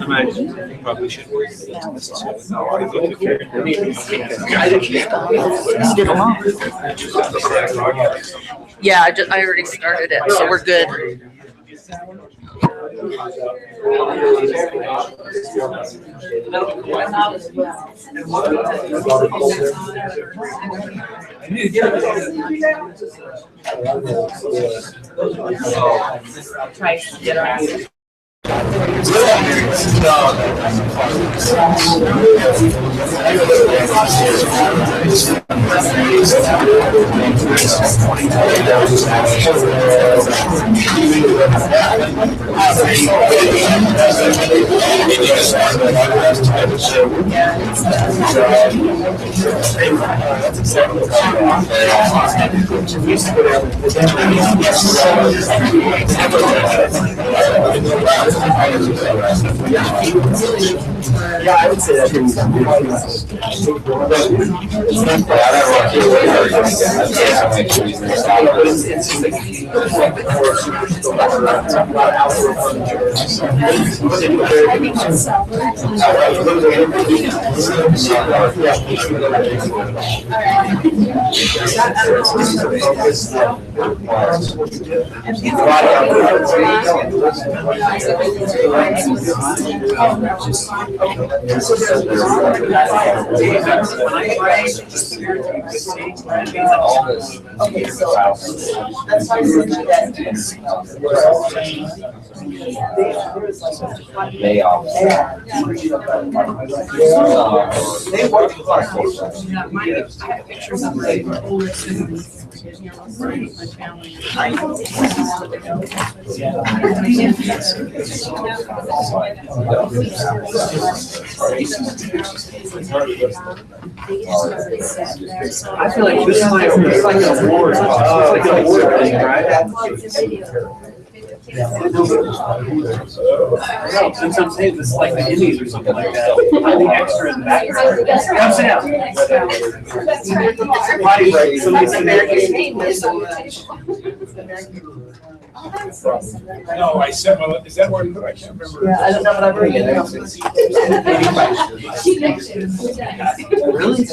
I probably should work. Yeah, I already started it, so we're good. Try to get around. Yeah, I would say that. Okay, so that's why I said that. They work hard. I have pictures of my older siblings. My family. I feel like this is like an award. It's like an award thing, right? Since I'm saying this is like the Indies or something like that, I'm the extra in the background. I'm Sam. Body break. Somebody's American. No, I said, well, is that where I can't remember? Yeah, I don't know, but I've already Really?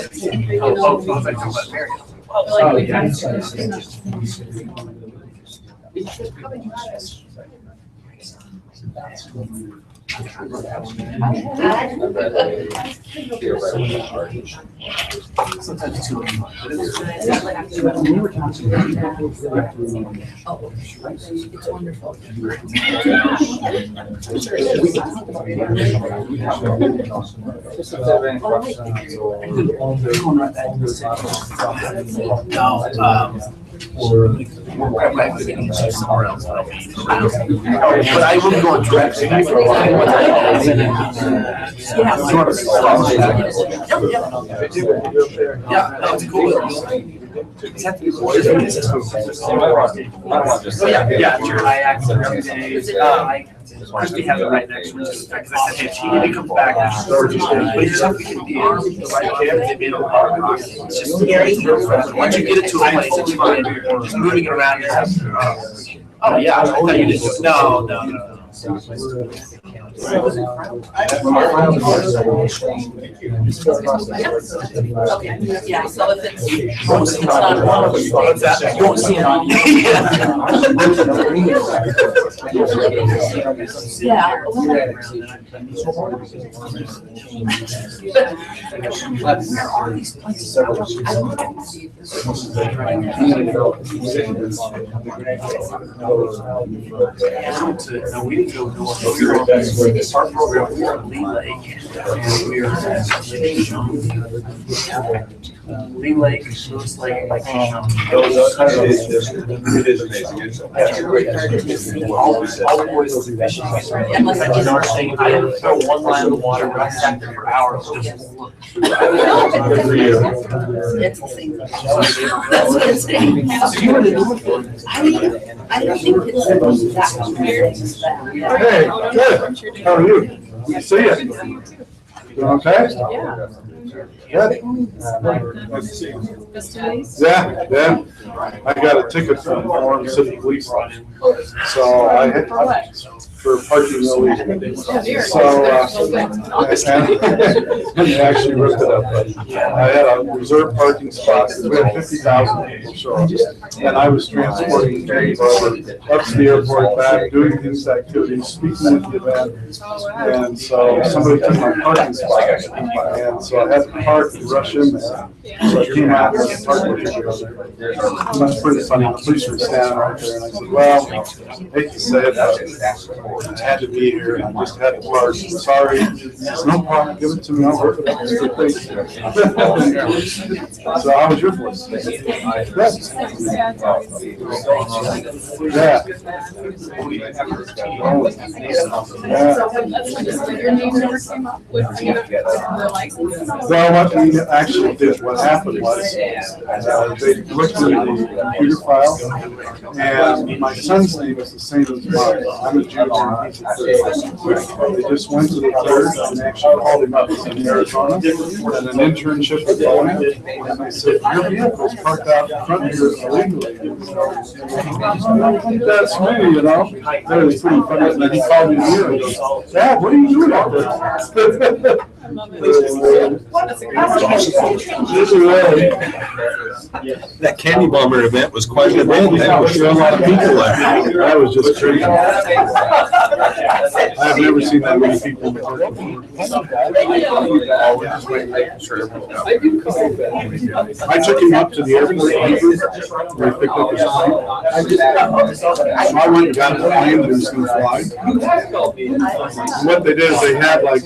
Oh, yeah. Sometimes too much. Oh, it's wonderful. Somewhere else. But I wouldn't go directly back for a while. Yeah, no, it's cool. Yeah, sure. I accidentally 2 days. Christy has it right next to me. Because I said, hey, she need to come back after Thursday. But you just have to get the arm right there. They made it It's just scary. Once you get it to a place, it's fine. Just moving it around. Oh, yeah. I thought you did. No. Okay, yeah, so if it's not one of the You won't see it on there are these places. I don't know. We didn't go north. Our program, we were in Lee Lake. And we were Lee Lake, Lewis Lake, like It is amazing. all the boys will do fishing. Like in our thing, I didn't throw one line in the water, but I sat there for hours just looking. It's the same. That's what it's saying. I don't think it's that compared to that. Hey, good. How are you? Good to see you. Doing okay? Yeah. Good. Nice to see you. Yeah. I got a ticket from Orem City Police. So I had for parking illegally. So, I actually ripped it up, but I had a reserved parking spot, we had 50,000 people show up. And I was transporting people up to the airport, back, doing these activities, speaking at the event. And so somebody took my parking spot, and so I had to park and rush in there. So I came out and the parking there. That's pretty funny, the police were standing right there, and I said, well, I hate to say it, but I had to be here, and I just had to park, sorry. It's no problem, give it to me, I'll work it out. So how was your voice? Yeah. Your name never came up with the license? Well, what we actually did, what happened was, they looked at the computer file, and my son's name is the same as mine. I'm a junior, and he's a third. They just went to the third and actually called him up in Arizona, and an internship was going, and they said, your vehicle's parked out in front here illegally. That's me, you know? That was pretty funny, and then he called me here and goes, Dad, what are you doing out there? That candy bomber event was quite an event. There were a lot of people there. That was just crazy. I've never seen that many people in the park before. I took him up to the airport, where he picked up his plane. So I went and got the plane that he was going to fly. And what they did is they had like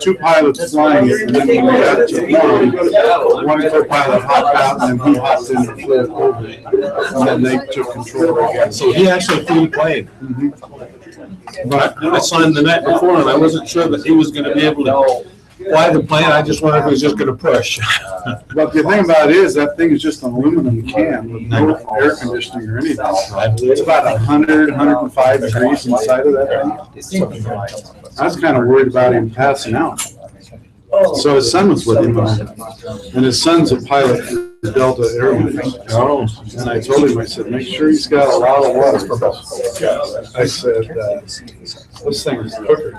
two pilots flying it, and then when we got to one co-pilot hopped out, and then he hopped in and flew it over, and then they took control again. So he actually flew the plane. But I saw him the night before, and I wasn't sure that he was going to be able to fly the plane. I just wondered if he was just going to push. But the thing about it is, that thing is just an aluminum can with no air conditioning or anything. It's about 100, 105 degrees inside of that thing. I was kind of worried about him passing out. So his son was with him, and his son's a pilot for Delta Airlines. Oh. And I told him, I said, make sure he's got a lot of water. I said, this thing is cooker.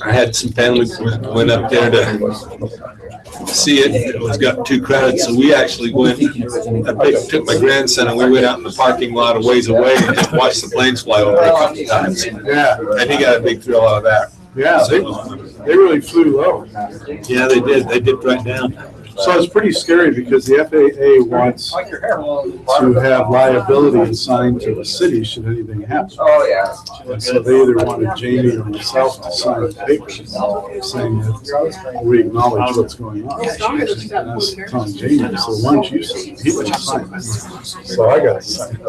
I had some family went up there to see it. It was got too crowded, so we actually went. I took my grandson and we went out in the parking lot a ways away and just watched the planes fly over a couple of times. Yeah, And he got a big thrill out of that. yeah, they really flew low. Yeah, they did. They dipped right down. So it's pretty scary because the FAA wants to have liability assigned to the city should anything happen. Oh, yeah. And so they either wanted Jamie or myself to sign a paper saying that we acknowledge what's going on. And I was telling Jamie, so why don't you sign? He wouldn't sign it. So I got to sign it.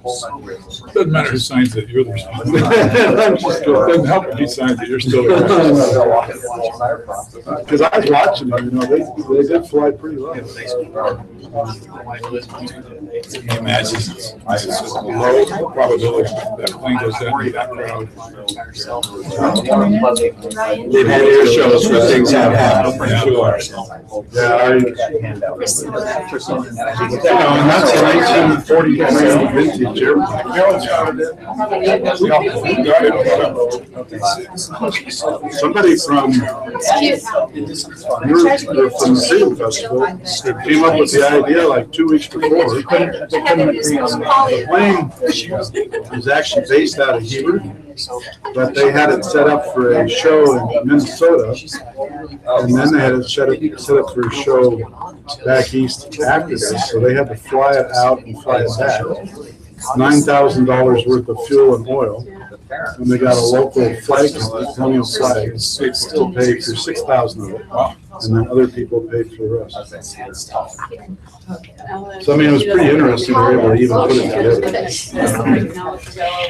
Doesn't matter who signs it, you're the responsible. I'm just going. Doesn't help if he signs it, you're still the responsible. Because I was watching them, you know, they did fly pretty low. Can you imagine, it's a low probability that plane goes down in that crowd. They've had air shows where things have happened, for sure. Yeah, and that's a 1943 vintage airplane. Somebody from the Freedom Festival came up with the idea like 2 weeks before. They couldn't agree on the plane was actually based out of Hebron, but they had it set up for a show in Minnesota, and then they had it set up for a show back east after this, so they had to fly it out and fly it back. $9,000 worth of fuel and oil, and they got a local flag, colonial flag, to pay for 6,000 of it, and then other people paid for the rest. So I mean, it was pretty interesting. They were able to even put it together.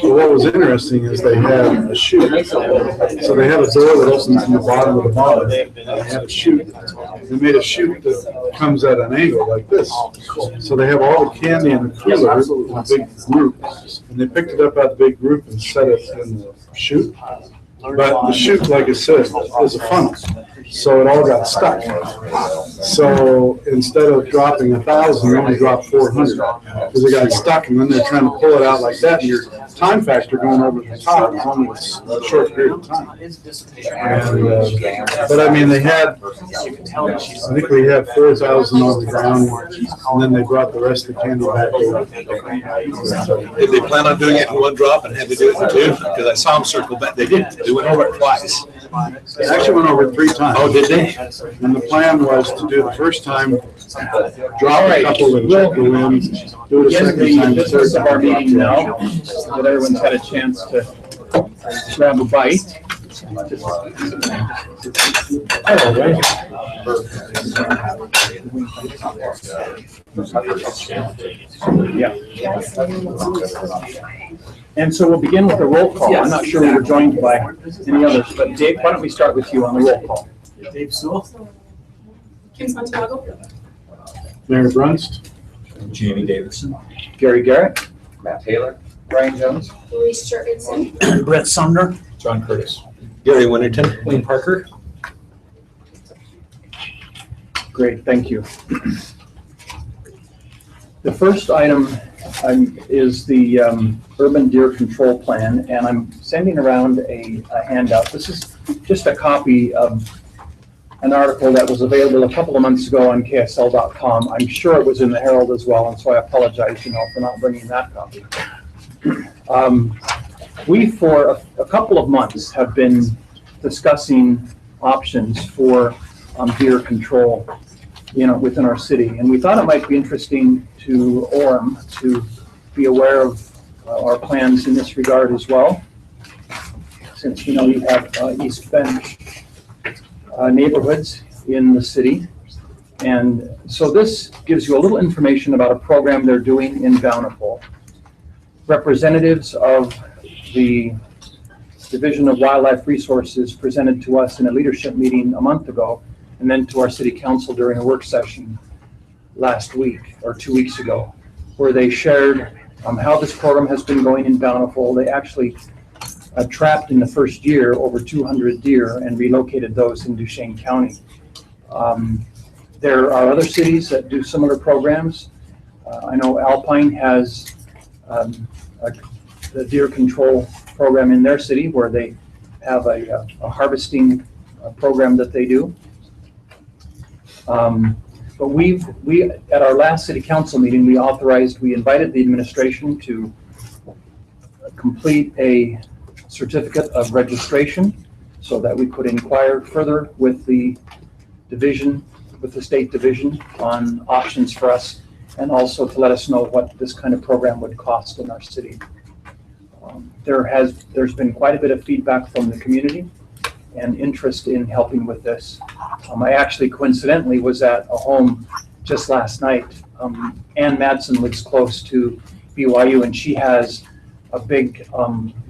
But what was interesting is they had a chute. So they had a door that opens in the bottom of the bottom. They had a chute. They made a chute that comes at an angle like this. So they have all the candy in the cooler in a big group, and they picked it up out of the big group and set it in the chute. But the chute, like I said, is a funnel, so it all got stuck. So instead of dropping 1,000, you only dropped 400 because it got stuck, and then they're trying to pull it out like that, and your time factor going over the top is only a short period of time. And, but I mean, they had, I think we had 4,000 on the ground, and then they brought the rest of the candy back over. Did they plan on doing it in one drop and had to do it in two? Because I saw them circle back. They did. They went over it twice. They actually went over it 3 times. Oh, did they? And the plan was to do the first time, drop a couple and check the wind, do it a second time. The business of our meeting now, that everyone's had a chance to grab a bite. Yeah. And so we'll begin with a roll call. I'm not sure we were joined by any others, but Dave, why don't we start with you on the roll call? Dave Sewell. Kim Santiago. Mayor Brunst, Jamie Davidson. Gary Garrett, Matt Taylor. Brian Jones, Louise Jorgensen. Brett Sumner. John Curtis. Gary Winterton. Wayne Parker. great, thank you. The first item is the urban deer control plan, and I'm sending around a handout. This is just a copy of an article that was available a couple of months ago on KSL.com. I'm sure it was in the Herald as well, and so I apologize, for not bringing that copy. We, for a couple of months, have been discussing options for deer control, within our city, and we thought it might be interesting to Orem to be aware of our plans in this regard as well, since we have East Bench neighborhoods in the city. And so this gives you a little information about a program they're doing in Bountiful. Representatives of the Division of Wildlife Resources presented to us in a leadership meeting a month ago, and then to our city council during a work session last week or 2 weeks ago, where they shared how this program has been going in Bountiful. They actually trapped in the first year over 200 deer and relocated those in Duchesne County. There are other cities that do similar programs. I know Alpine has a deer control program in their city where they have a harvesting program that they do. But we at our last city council meeting, we invited the administration to complete a certificate of registration so that we could inquire further with the division, with the state division, on options for us, and also to let us know what this kind of program would cost in our city. There's been quite a bit of feedback from the community and interest in helping with this. I actually coincidentally was at a home just last night. Ann Madsen lives close to BYU, and she has a big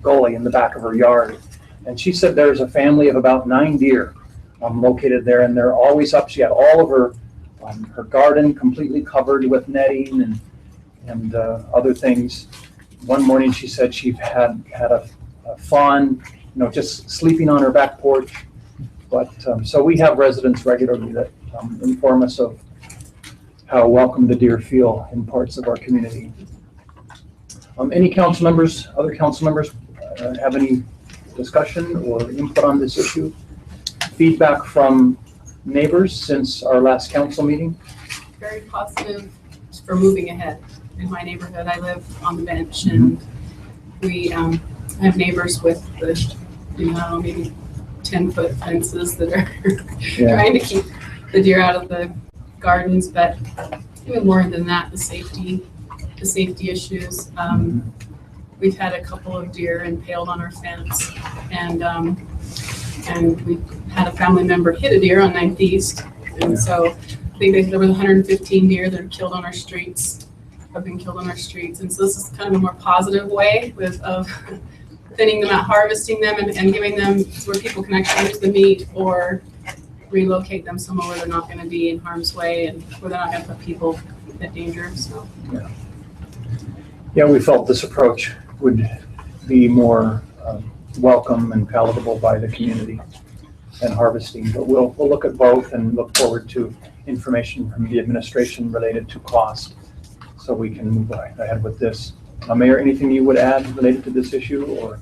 gully in the back of her yard. And she said there's a family of about 9 deer located there, and they're always up. She had all of her garden completely covered with netting and other things. One morning she said she had a fawn, just sleeping on her back porch. But so we have residents regularly that inform us of how welcome the deer feel in parts of our community. Any council members, other council members have any discussion or input on this issue? Feedback from neighbors since our last council meeting? Very positive for moving ahead. In my neighborhood, I live on the bench, and we have neighbors with maybe 10-foot fences that are trying to keep the deer out of the gardens, but even more than that, the safety issues. We've had a couple of deer impaled on our fence, and we had a family member hit a deer on 9th East, and so I think there was 115 deer that are killed on our streets, have been killed on our streets, and so this is kind of a more positive way of thinning them out, harvesting them, and giving them where people can actually use the meat or relocate them somewhere where they're not going to be in harm's way and where they're not going to put people at danger. So. Yeah, we felt this approach would be more welcome and palatable by the community and harvesting. But we'll look at both and look forward to information from the administration related to cost, so we can move ahead with this. Mayor, anything you would add related to this issue, or?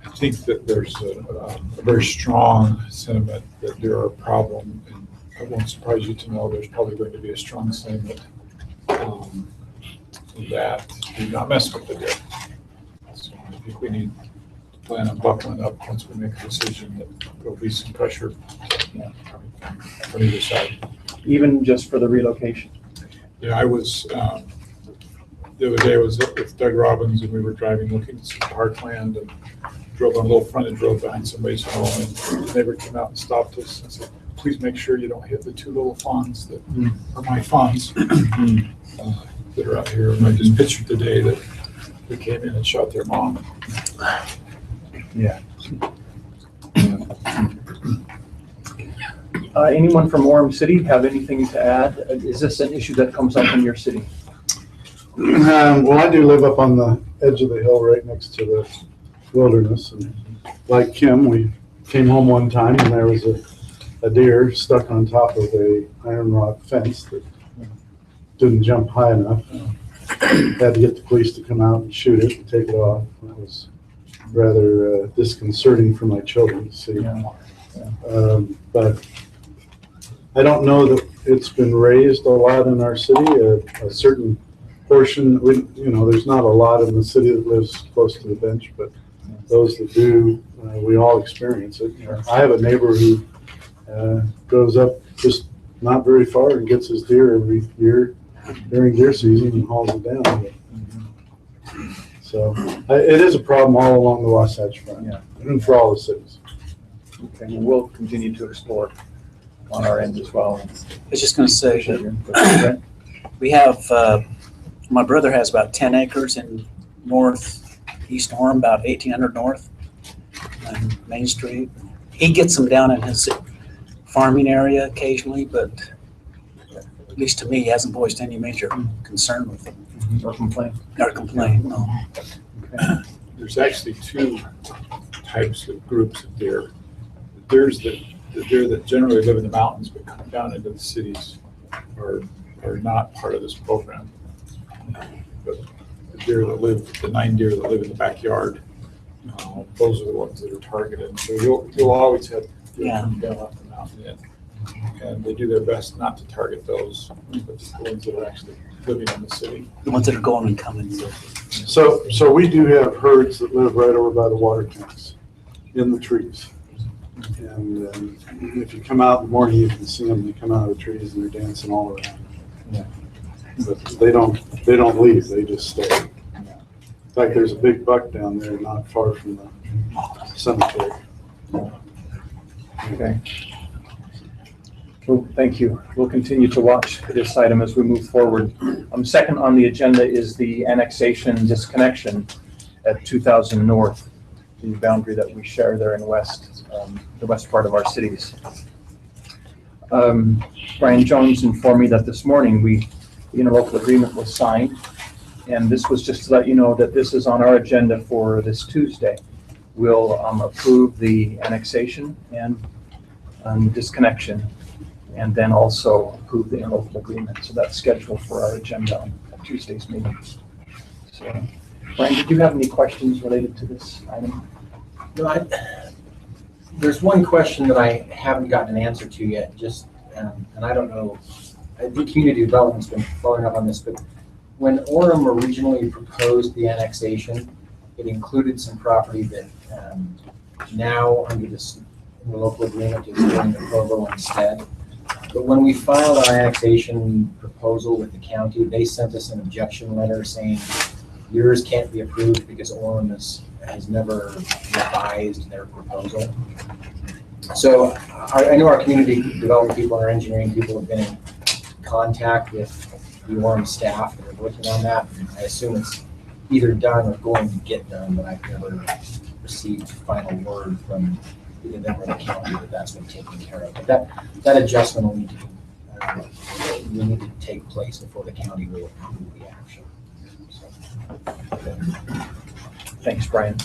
I think that there's a very strong sentiment that there are a problem, and it won't surprise you to know there's probably going to be a strong sentiment that do not mess with the deer. So I think we need to plan on buckling up once we make a decision that there'll be some pressure from either side. Even just for the relocation? Yeah, I was, the other day I was up with Doug Robbins and we were driving, looking at some parkland, and drove on a little frontage road behind somebody's home, and the neighbor came out and stopped us and said, please make sure you don't hit the two little fawns that are my fawns that are out here. And I just pictured the day that they came in and shot their mom. Yeah. Anyone from Orem City have anything to add? Is this an issue that comes up in your city? Well, I do live up on the edge of the hill right next to the wilderness, and like Kim, we came home one time and there was a deer stuck on top of a iron rod fence that didn't jump high enough. Had to get the police to come out and shoot it and take it off. That was rather disconcerting for my children to see. But I don't know that it's been raised a lot in our city. A certain portion, there's not a lot in the city that lives close to the bench, but those that do, we all experience it. I have a neighbor who goes up just not very far and gets his deer every year during deer season and hauls it down. So it is a problem all along the Wasatch Front, and for all the cities. Okay, we'll continue to explore on our end as well. I was just going to say that we have, my brother has about 10 acres in northeast Orem, about 1800 north on Main Street. He gets them down in his farming area occasionally, but at least to me, he hasn't voiced any major concern with them. Or complaint. Or complaint, no. Okay. There's actually two types of groups of deer. There's the deer that generally live in the mountains but come down into the cities are not part of this program. But the deer that live, the 9 deer that live in the backyard, those are the ones that are targeted. So you'll always have deer coming down off the mountain, and they do their best not to target those, but just the ones that are actually living in the city. The ones that are going and coming. So we do have herds that live right over by the water tanks in the trees. And if you come out in the morning, you can see them. They come out of the trees and they're dancing all around. Yeah. But they don't leave. They just stay. In fact, there's a big buck down there not far from the cemetery. Okay. Well, thank you. We'll continue to watch this item as we move forward. Second on the agenda is the annexation disconnection at 2000 North, the boundary that we share there in the west part of our cities. Brian Jones informed me that this morning the interlocal agreement was signed, and this was just to let you know that this is on our agenda for this Tuesday. We'll approve the annexation and disconnection, and then also approve the interlocal agreement. So that's scheduled for our agenda on Tuesday's meeting. So, Brian, did you have any questions related to this item? No, there's one question that I haven't gotten an answer to yet, and I don't know, I think community development's been following up on this, but when Orem originally proposed the annexation, it included some property that now under this local agreement is going to Provo instead. But when we filed our annexation proposal with the county, they sent us an objection letter saying yours can't be approved because Orem has never revised their proposal. So I know our community development people and our engineering people have been in contact with the Orem staff that are working on that. I assume it's either done or going to get done, but I've never received final word from either them or the county that that's been taken care of. But that adjustment will need to take place before the county will approve the action. So. Thanks, Brian.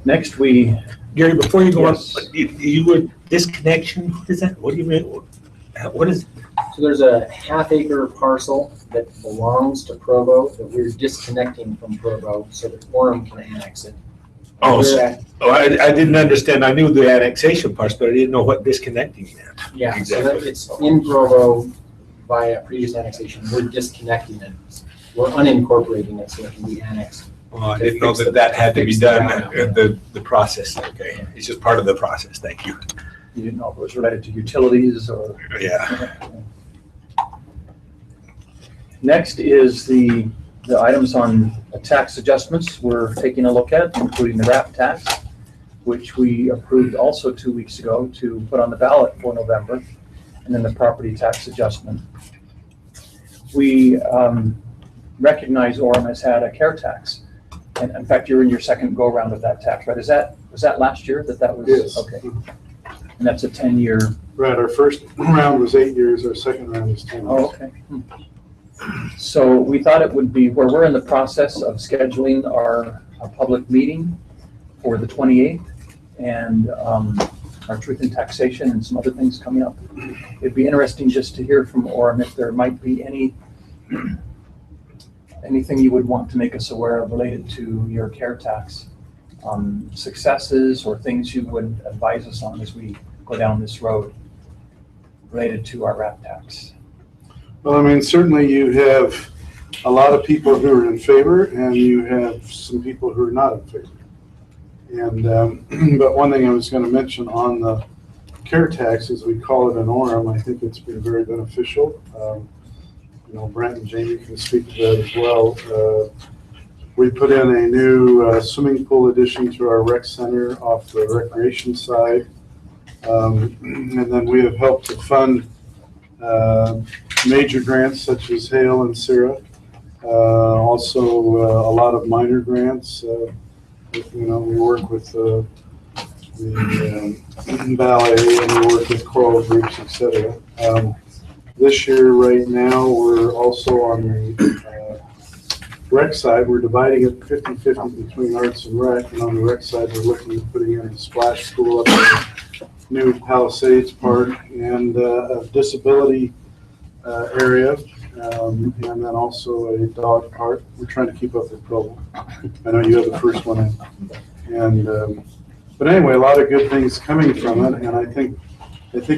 Next, we, Gary, before you go on, Yes. you were disconnection, what is that? What do you mean? What is, So there's a half-acre parcel that belongs to Provo that we're disconnecting from Provo so that Orem can annex it. Oh, We're so- at- I didn't understand. I knew the annexation parts, but I didn't know what disconnecting meant. Yeah, so Exactly. that it's in Provo via previous annexation. We're disconnecting it. We're unincorporating it so it can be annexed. Well, I didn't know that had to be done, the process. Okay, it's just part of the process. Thank you. you didn't know if it was related to utilities or. Yeah. Next is the items on tax adjustments we're taking a look at, including the RAP tax, which we approved also 2 weeks ago to put on the ballot for November, and then the property tax adjustment. We recognize Orem has had a care tax. And in fact, you're in your second go-around of that tax, right? Was that last year that was? Yes. Okay. And that's a 10-year. Right, our first round was 8 years, our second round was 10 years. Oh, okay. So we thought it would be, where we're in the process of scheduling our public meeting for the 28th and our truth in taxation and some other things coming up. It'd be interesting just to hear from Orem if there might be anything you would want to make us aware of related to your care tax successes or things you would advise us on as we go down this road related to our RAP tax. Well, I mean, certainly you have a lot of people who are in favor and you have some people who are not in favor. And, but one thing I was going to mention on the care tax, as we call it in Orem, I think it's been very beneficial. You know, Brent and Jamie can speak to that as well. We put in a new swimming pool addition to our rec center off the recreation side. And then we have helped to fund major grants such as Hale and Sarah. Also, a lot of minor grants. You know, we work with the ballet and we work with choral groups, etc. This year, right now, we're also on the rec side. We're dividing it 50-50 between arts and rec. And on the rec side, we're looking at putting in a splash school up in the new Palisades Park and a disability area. And then also a dog park. We're trying to keep up with Provo. I know you have the first one in. And, but anyway, a lot of good things coming from it. And I think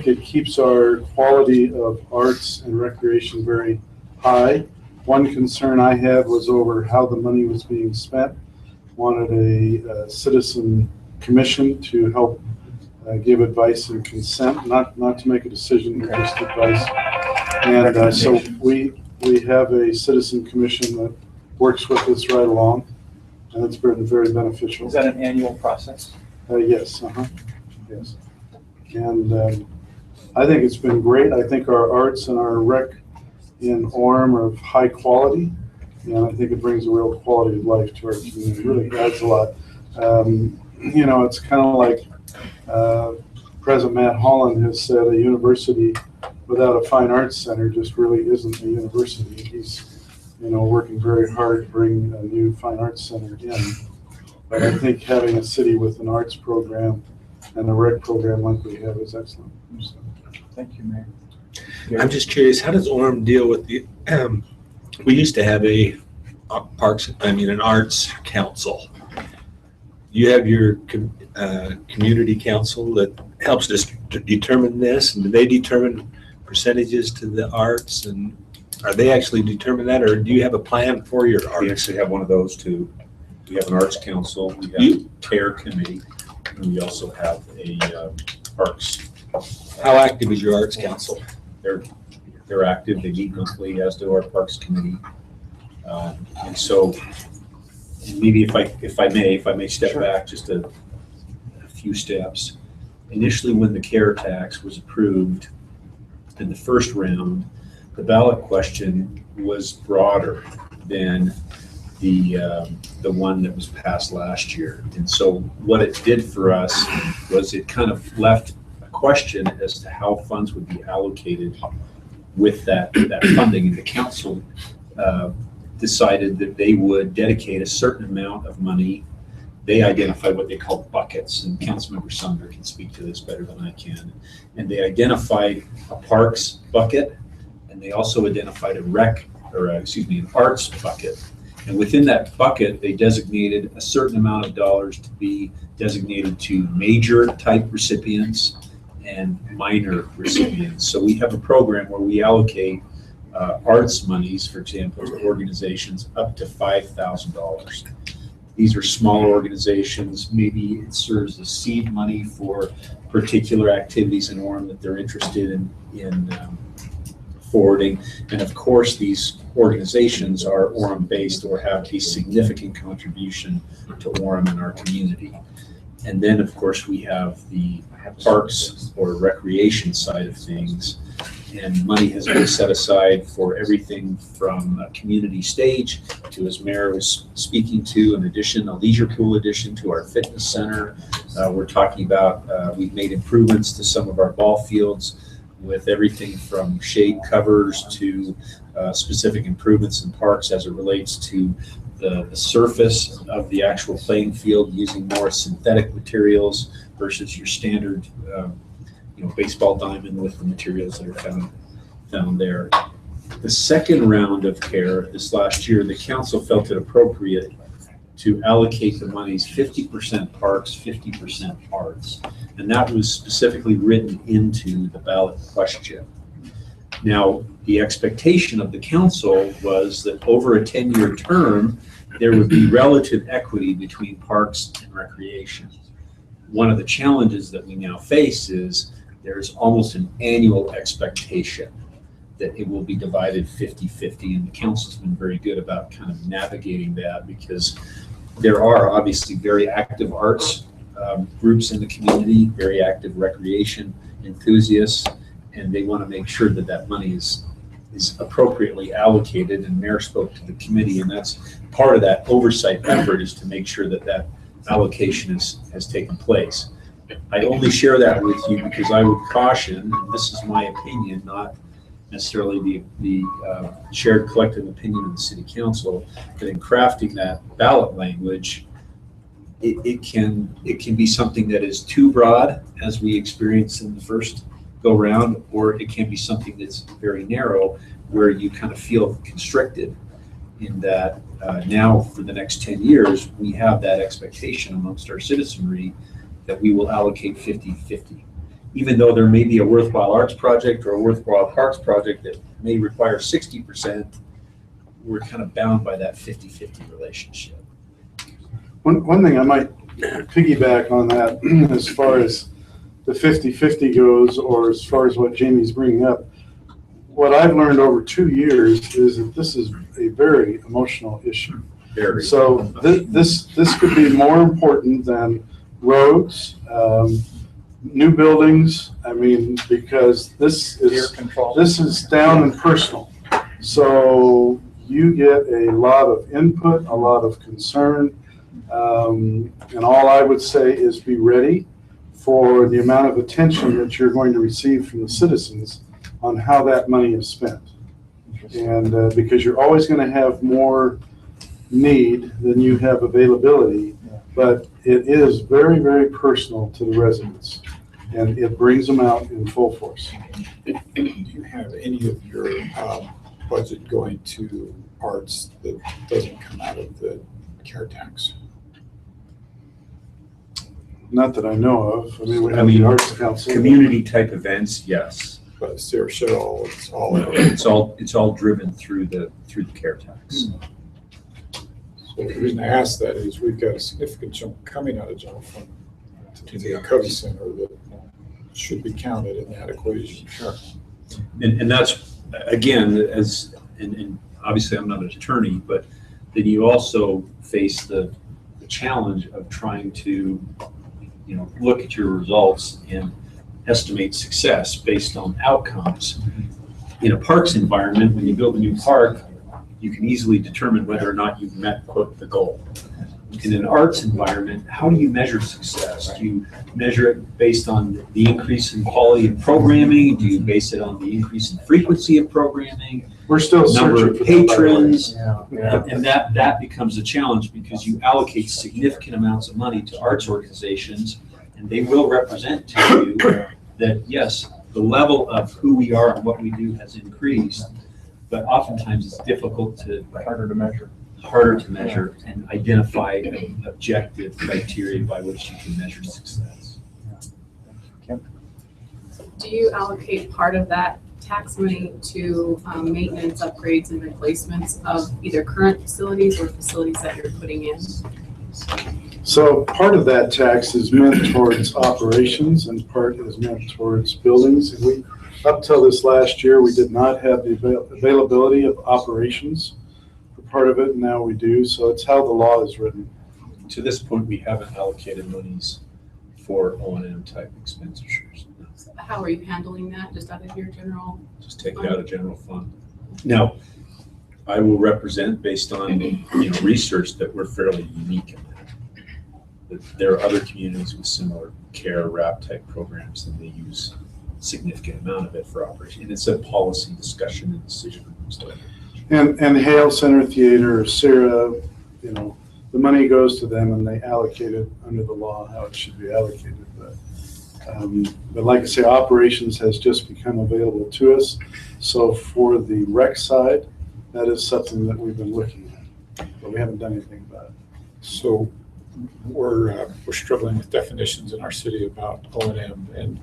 it keeps our quality of arts and recreation very high. One concern I had was over how the money was being spent. Wanted a citizen commission to help give advice and consent, not to make a decision, but just advice. And so we have a citizen commission that works with us right along, and it's been very beneficial. Is that an annual process? Yes, yes. And I think it's been great. I think our arts and our rec in Orem are of high quality, and I think it brings a real quality of life to our community. It really adds a lot. You know, it's kind of like President Matt Holland has said, a university without a fine arts center just really isn't a university. He's, you know, working very hard to bring a new fine arts center in. But I think having a city with an arts program and a rec program like we have is excellent. So. Thank you, Mayor. I'm just curious, how does Orem deal with the, we used to have an arts council. You have your community council that helps us to determine this, and do they determine percentages to the arts, and are they actually determine that, or do you have a plan for your We arts? actually have one of those too. We have an arts council, we have a care committee, and we also have a parks. How active is your arts council? They're active, they meet monthly, as do our parks committee. And so maybe if I may step back just a few steps. Initially, when the care tax was approved in the first round, the ballot question was broader than the one that was passed last year. And so what it did for us was it kind of left a question as to how funds would be allocated with that funding. And the council decided that they would dedicate a certain amount of money. They identified what they call buckets, and Councilmember Sumner can speak to this better than I can. And they identified a parks bucket, and they also identified an arts bucket. And within that bucket, they designated a certain amount of dollars to be designated to major type recipients and minor recipients. So we have a program where we allocate arts monies, for example, to organizations up to $5,000. These are smaller organizations. Maybe it serves as seed money for particular activities in Orem that they're interested in forwarding. And of course, these organizations are Orem-based or have a significant contribution to Orem and our community. And then, of course, we have the parks or recreation side of things. And money has been set aside for everything from a community stage to, as Mayor was speaking to, an addition, a leisure pool addition to our fitness center. We're talking about, we've made improvements to some of our ball fields with everything from shade covers to specific improvements in parks as it relates to the surface of the actual playing field, using more synthetic materials versus your standard baseball diamond with the materials that are found there. The second round of care this last year, the council felt it appropriate to allocate the monies 50% parks, 50% arts. And that was specifically written into the ballot question. Now, the expectation of the council was that over a 10-year term, there would be relative equity between parks and recreation. One of the challenges that we now face is there's almost an annual expectation that it will be divided 50-50, and the council's been very good about kind of navigating that, because there are obviously very active arts groups in the community, very active recreation enthusiasts, and they want to make sure that that money is appropriately allocated. And Mayor spoke to the committee, and that's part of that oversight effort, is to make sure that that allocation has taken place. I only share that with you because I would caution, and this is my opinion, not necessarily the shared collective opinion of the city council, that in crafting that ballot language, it can be something that is too broad, as we experienced in the first go round, or it can be something that's very narrow, where you kind of feel constricted in that now for the next 10 years, we have that expectation amongst our citizenry that we will allocate 50-50. Even though there may be a worthwhile arts project or a worthwhile parks project that may require 60%, we're kind of bound by that 50-50 relationship. One thing I might piggyback on that as far as the 50-50 goes, or as far as what Jamie's bringing up, what I've learned over 2 years is that this is a very emotional issue. Very. So this could be more important than roads, new buildings. I mean, because this is down and personal. So you get a lot of input, a lot of concern, and all I would say is be ready for the amount of attention that you're going to receive from the citizens on how that money is spent. And because you're always going to have more need than you have availability, but it is very, very personal to the residents, and it brings them out in full force. Do you have any of your budget going to arts that doesn't come out of the care tax? Not that I know of. I mean, we have the Arts Council. Community type events, yes. But Sarah Cheryl, It's all driven through the care tax. So the reason I ask that is we've got a significant chunk coming out of general fund to the Covey Center that should be counted in that equation. Sure. And that's, again, and obviously I'm not an attorney, but then you also face the challenge of trying to, look at your results and estimate success based on outcomes. In a parks environment, when you build a new park, you can easily determine whether or not you've met, quote, the goal. in an arts environment, how do you measure success? Do you measure it based on the increase in quality of programming? Do you base it on the increase in frequency of programming? We're still Number searching of for that, by the way. patrons? Yeah. And that becomes a challenge because you allocate significant amounts of money to arts organizations, and they will represent to you that, yes, the level of who we are and what we do has increased, but oftentimes it's difficult to, Harder to measure. harder to measure and identify an objective criteria by which you can measure success. Do you allocate part of that tax money to maintenance, upgrades, and replacements of either current facilities or facilities that you're putting in? So part of that tax is meant towards operations and part is meant towards buildings. And we, up till this last year, we did not have the availability of operations for part of it, and now we do. So it's how the law is written. To this point, we haven't allocated monies for O&M type expenditures. How are you handling that, just out of your general? Just take it out of general fund. Now, I will represent based on, research that we're fairly unique in that. That there are other communities with similar care wrap type programs and they use a significant amount of it for operation. And it's a policy discussion and decision. And Hale Center Theater, Sarah, the money goes to them and they allocate it under the law how it should be allocated. But like I say, operations has just become available to us. So for the rec side, that is something that we've been looking at, but we haven't done anything about it. So we're struggling with definitions in our city about O&M. And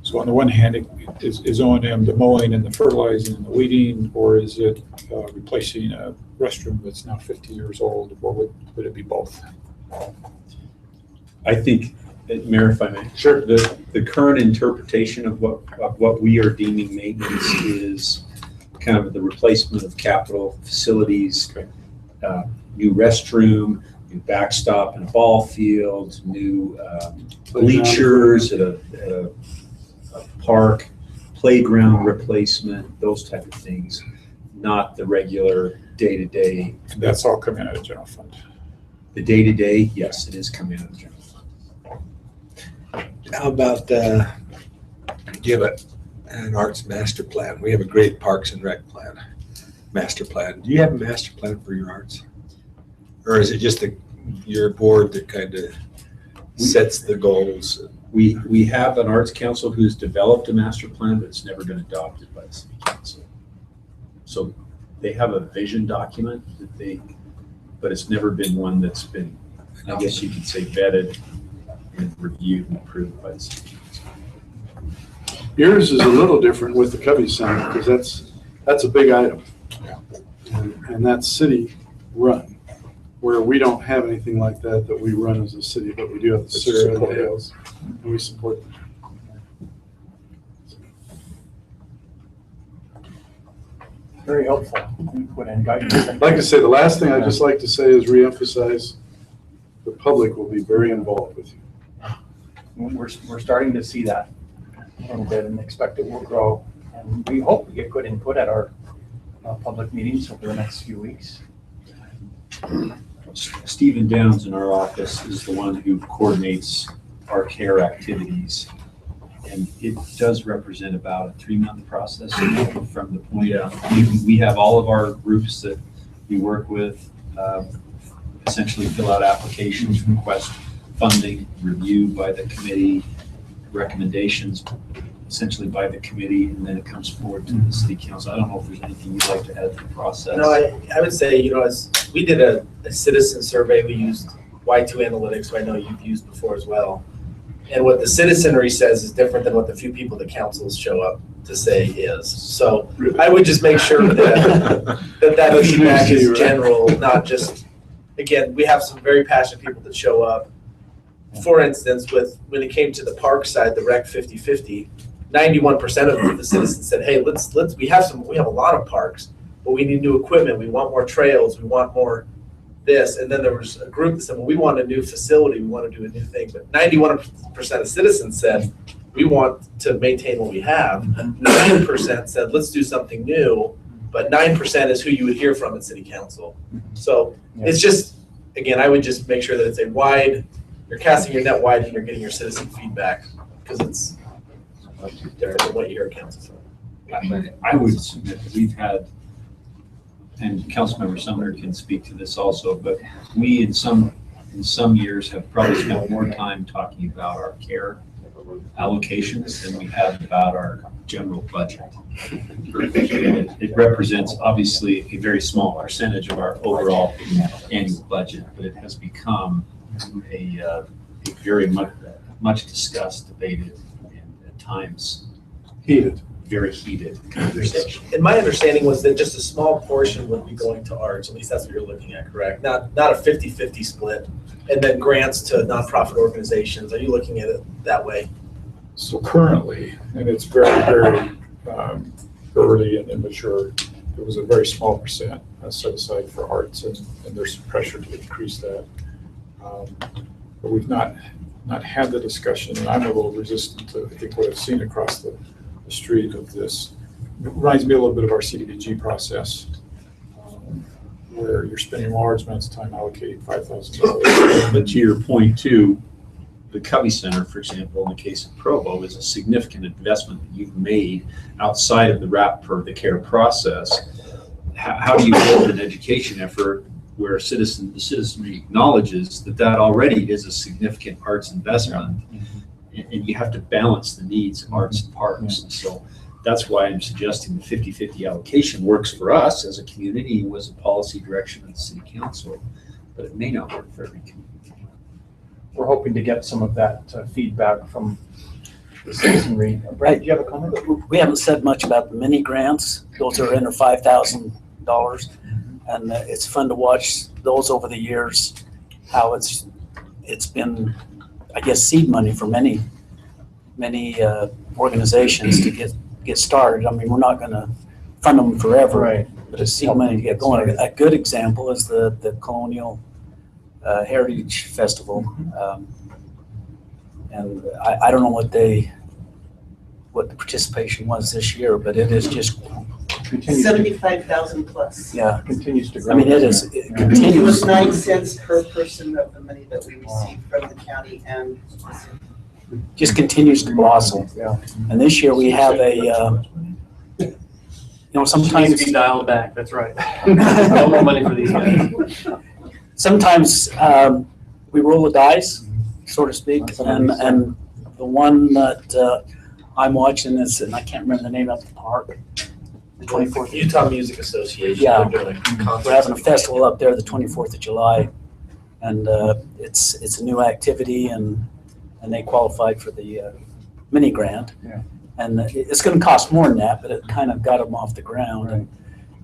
so on the one hand, is O&M the mowing and the fertilizing and the weeding, or is it replacing a restroom that's now 50 years old, or would it be both? I think, Mayor, if I may. Sure. The current interpretation of what we are deeming maintenance is kind of the replacement of capital facilities, new restroom, new backstop in a ball field, new bleachers at a park, playground replacement, those type of things, not the regular day-to-day. That's all coming out of general fund. The day-to-day, yes, it is coming out of the general fund. How about, do you have an arts master plan? We have a great Parks and Rec master plan. Do you have a master plan for your arts? Or is it just your board that kind of sets the goals? We have an arts council who's developed a master plan, but it's never been adopted by the city council. So they have a vision document but it's never been one that's been, I guess you could say, vetted and reviewed and approved by the city council. Yours is a little different with the Covey Center because that's a big item. And that's city run, where we don't have anything like that we run as a city, but we do have the Sarah and the Hales, and we support them. Very helpful input and guidance. Like I say, the last thing I'd just like to say is reemphasize the public will be very involved with you. We're starting to see that a little bit and expect it will grow. And we hope we get good input at our public meetings over the next few weeks. Stephen Downs in our office is the one who coordinates our care activities. And it does represent about a 3-month process from the point we have all of our groups that we work with essentially fill out applications, request funding, reviewed by the committee, recommendations essentially by the committee, and then it comes forward to the city council. I don't know if there's anything you'd like to add to the process. No, I would say, as we did a citizen survey, we used Y2 Analytics, who I know you've used before as well. And what the citizenry says is different than what the few people that councils show up to say is. So I would just make sure that feedback is general, not just, again, we have some very passionate people that show up. For instance, when it came to the park side, the rec 50-50, 91% of the citizens said, hey, we have a lot of parks, but we need new equipment. We want more trails. We want more this. And then there was a group that said, well, we want a new facility. We want to do a new thing. But 91% of citizens said, we want to maintain what we have. 9% said, let's do something new. But 9% is who you would hear from at city council. So it's just, again, I would just make sure that it's a wide, you're casting your net wide and you're getting your citizen feedback, because it's different than what you hear council. I would submit that we've had, and Councilmember Sumner can speak to this also, but we in some years have probably spent more time talking about our care allocations than we have about our general budget. It represents obviously a very small percentage of our overall annual budget, but it has become a very much discussed, debated, and at times very heated conversation. And my understanding was that just a small portion would be going to arts, at least that's what you're looking at, correct? Not a 50-50 split, and then grants to nonprofit organizations. Are you looking at it that way? So currently, and it's very, very early and immature, it was a very small percent set aside for arts, and there's some pressure to increase that. But we've not had the discussion, and I'm a little resistant to, I think, what I've seen across the street of this. It reminds me a little bit of our CDBG process, where you're spending large amounts of time allocating $5,000. But to your point too, the Covey Center, for example, in the case of Provo, is a significant investment that you've made outside of the wrap for the care process. How do you build an education effort where the citizenry acknowledges that already is a significant arts investment, and you have to balance the needs of arts and parks. And so that's why I'm suggesting the 50-50 allocation works for us as a community, was a policy direction of the city council, but it may not work for every community. We're hoping to get some of that feedback from the citizenry. Brad, do you have a comment? We haven't said much about the mini grants. Those are under $5,000. And it's fun to watch those over the years, how it's been, I guess, seed money for many organizations to get started. I mean, we're not going to fund them forever, right? But it's seed money to get going. A good example is the Colonial Heritage Festival, and I don't know what the participation was this year, but it is just 75,000 plus. yeah, Continues to grow. I mean, it is. It It continues. was 9 cents per person of the money that we received from the county and. Just continues to blossom. Yeah. And this year we have a, sometimes. Needs to be dialed back, that's right. No more money for these guys. Sometimes we roll the dice, so to speak, and the one that I'm watching is, and I can't remember the name of the park. The 24th. Utah Music Association. Yeah. They're doing concerts. We're having a festival up there the 24th of July, and it's a new activity, and they qualified for the mini grant. Yeah. And it's going to cost more than that, but it kind of got them off the ground. Right.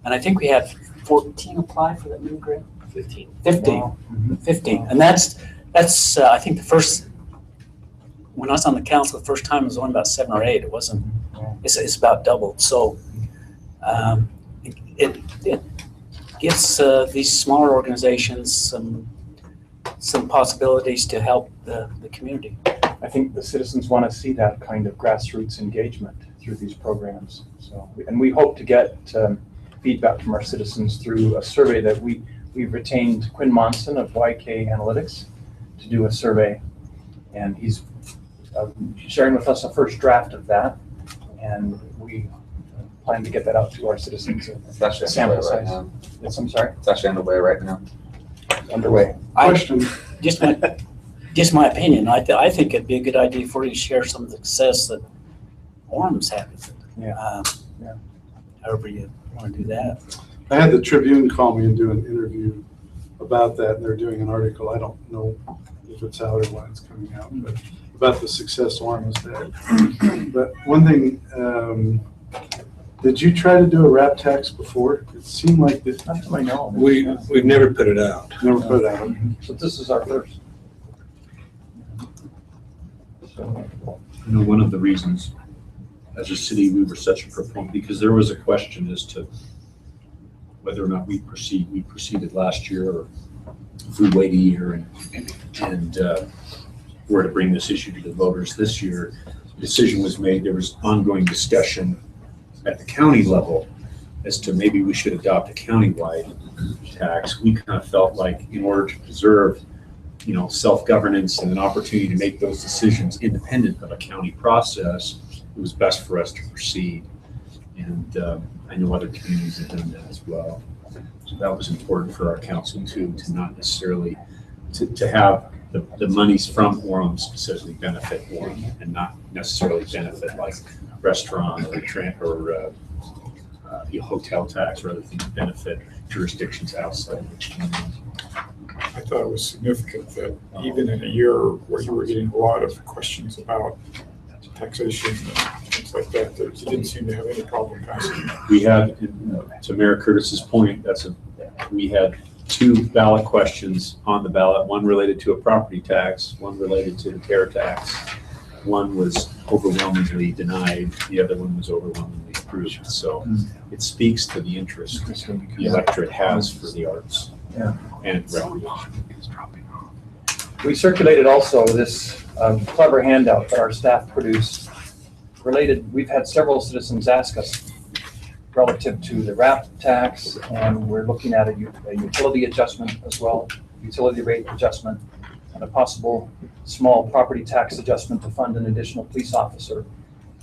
And I think we had 14 apply for that mini grant. 15. 15. Wow. Mhm. 15. And that's I think the first, when I was on the council the first time, it was only about 7 or 8. It wasn't, it's about doubled. So it gives these smaller organizations some possibilities to help the community. I think the citizens want to see that kind of grassroots engagement through these programs. So, and we hope to get feedback from our citizens through a survey that we've retained Quinn Monson of YK Analytics to do a survey, and he's sharing with us a first draft of that, and we plan to get that out to our citizens. It's actually Sample underway right size. now. Yes, I'm sorry? It's actually underway right now. Underway. Question. Just my opinion. I think it'd be a good idea for you to share some of the success that Orem's had with it. Yeah. However you want to do that. I had the Tribune call me and do an interview about that, and they're doing an article. I don't know if it's out or when it's coming out, but about the success Orem has had. But one thing, did you try to do a rap tax before? It seemed like this. Not to my knowledge. We've never put it out. Never put it out. So this is our first. So, You know, one of the reasons as a city we were such a proponent, because there was a question as to whether or not we proceeded last year, or if we wait a year and were to bring this issue to the voters this year. The decision was made. There was ongoing discussion at the county level as to maybe we should adopt a countywide tax. We kind of felt like in order to preserve, self-governance and an opportunity to make those decisions independent of a county process, it was best for us to proceed. And I know other communities have done that as well. So that was important for our council too, to not necessarily, to have the monies from Orem specifically benefit Orem and not necessarily benefit like restaurant or hotel tax or other things that benefit jurisdictions outside of the community. I thought it was significant that even in a year where you were getting a lot of questions about taxation and things like that, you didn't seem to have any problem passing. We had, to Mayor Curtis's point, we had 2 ballot questions on the ballot, one related to a property tax, one related to the care tax. One was overwhelmingly denied, the other one was overwhelmingly approved. So it speaks to the interest the electorate has for the arts and recreation. We circulated also this clever handout that our staff produced related. We've had several citizens ask us relative to the RAP tax, and we're looking at a utility adjustment as well, utility rate adjustment, and a possible small property tax adjustment to fund an additional police officer.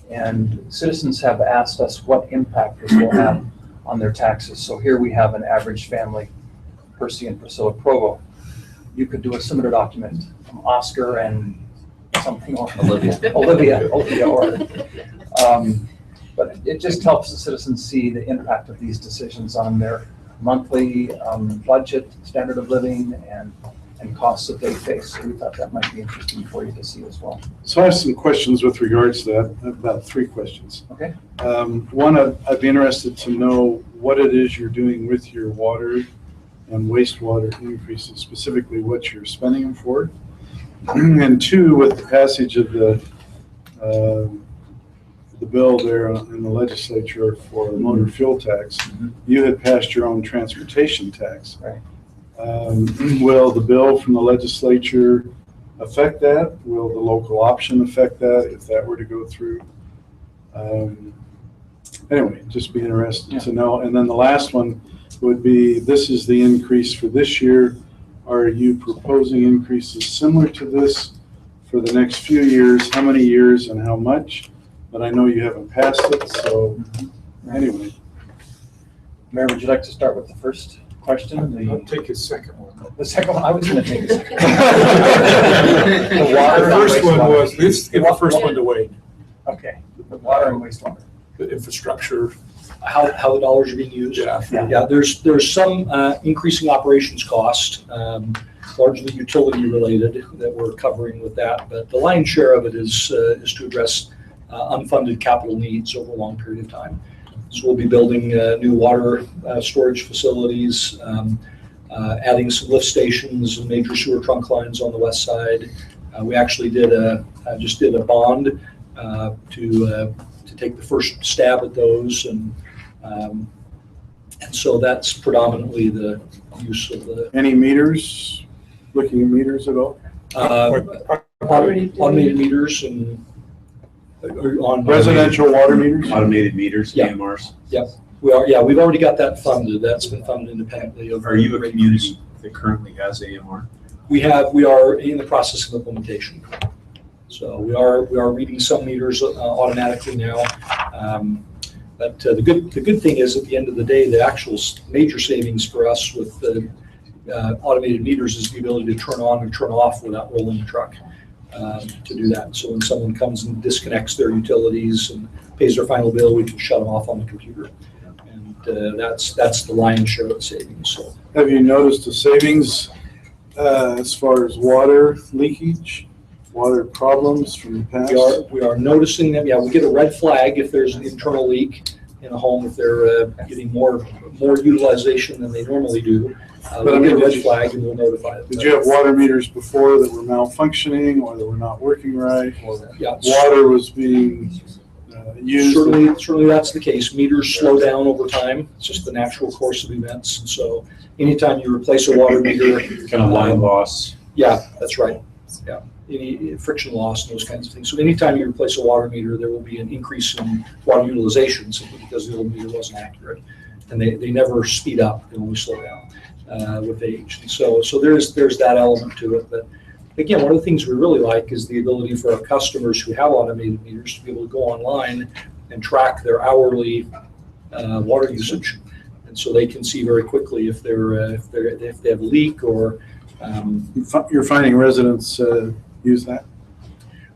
And citizens have asked us what impact this will have on their taxes. So here we have an average family, Percy and Priscilla Provo. You could do a similar document from Oscar and something, or Olivia, or, but it just helps the citizens see the impact of these decisions on their monthly budget, standard of living, and costs that they face. So we thought that might be interesting for you to see as well. So I have some questions with regards to that, about 3 questions. Okay. One, I'd be interested to know what it is you're doing with your water and wastewater increases, specifically what you're spending them for. And 2, with the passage of the bill there in the legislature for the motor fuel tax, you had passed your own transportation tax. Right. Will the bill from the legislature affect that? Will the local option affect that if that were to go through? Anyway, just be interested to know. And then the last one would be, this is the increase for this year. Are you proposing increases similar to this for the next few years? How many years and how much? But I know you haven't passed it, so anyway. Mayor, would you like to start with the first question? I'll take his second one. The second one, I was going to take a second. The first one was, let's give the first one to Wade. Okay, the water and wastewater. The infrastructure. How the dollars are being used. Yeah, there's some increasing operations cost, largely utility related, that we're covering with that. But the lion's share of it is to address unfunded capital needs over a long period of time. So we'll be building new water storage facilities, adding some lift stations and major sewer trunk lines on the west side. We actually just did a bond to take the first stab at those, and so that's predominantly the use of the. Any meters? Looking at meters at all? Automated meters and on residential water meters? Automated meters, AMRs? Yep, we are. Yeah, we've already got that funded. That's been funded independently. Are you a community that currently has AMR? We are in the process of implementation. So we are reading some meters automatically now. But the good thing is, at the end of the day, the actual major savings for us with the automated meters is the ability to turn on and turn off without rolling the truck to do that. So when someone comes and disconnects their utilities and pays their final bill, we can shut them off on the computer. And that's the lion's share of the savings. So have you noticed the savings as far as water leakage? Water problems from the past? We are noticing them. Yeah, we get a red flag if there's an internal leak in a home, if they're getting more utilization than they normally do. We'll get a red flag and we'll notify them. Did you have water meters before that were malfunctioning or that were not working right? Or water was being used? Certainly that's the case. Meters slow down over time. It's just the natural course of events. And so anytime you replace a water meter. Kind of line loss. Yeah, that's right. Yeah. Any friction loss and those kinds of things. So anytime you replace a water meter, there will be an increase in water utilization simply because the old meter wasn't accurate. and they never speed up, they only slow down with age. And so there's that element to it. But again, one of the things we really like is the ability for our customers who have automated meters to be able to go online and track their hourly water usage. And so they can see very quickly if they have a leak or. You're finding residents use that?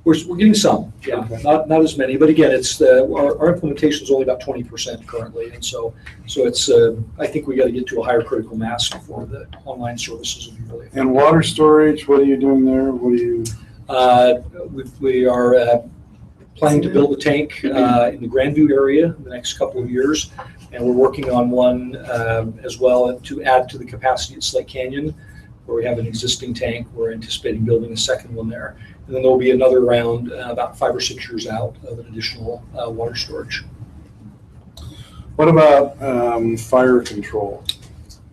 We're getting some, yeah, Okay. not as many, but again, it's our implementation is only about 20% currently, and so it's I think we got to get to a higher critical mass before the online services will be really effective. And water storage, what are you doing there? What do you? We are planning to build a tank in the Grandview area in the next couple of years, and we're working on one as well to add to the capacity at Slate Canyon, where we have an existing tank. We're anticipating building a second one there. And then there'll be another round about 5 or 6 years out of an additional water storage. What about fire control?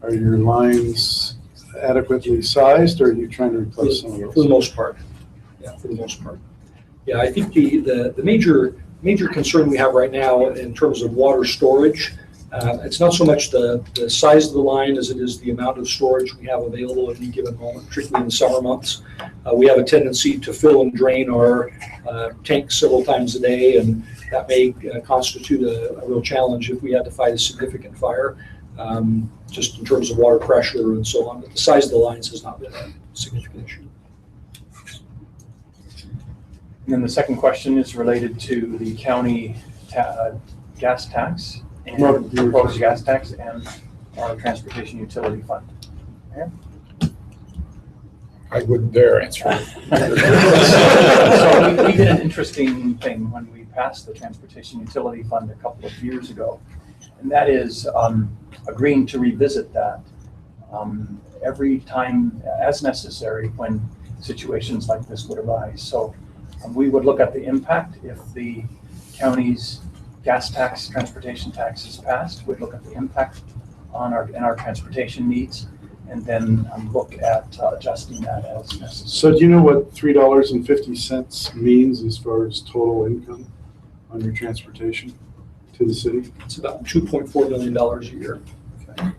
Are your lines adequately sized, or are you trying to replace some of those? For the most part. Yeah, for the most part. Yeah, I think the major concern we have right now in terms of water storage, it's not so much the size of the line as it is the amount of storage we have available at any given moment, particularly in the summer months. We have a tendency to fill and drain our tanks several times a day, and that may constitute a real challenge if we had to fight a significant fire, just in terms of water pressure and so on. But the size of the lines has not been a significant issue. And then the second question is related to the county gas tax and proposed gas tax and our transportation utility fund. Okay. I wouldn't dare answer it. So we did an interesting thing when we passed the transportation utility fund a couple of years ago, and that is agreeing to revisit that every time as necessary when situations like this would arise. So we would look at the impact if the county's gas tax, transportation tax is passed. We'd look at the impact on our transportation needs, and then look at adjusting that as necessary. So do you know what $3.50 means as far as total income on your transportation to the city? It's about $2.4 million a year. Okay.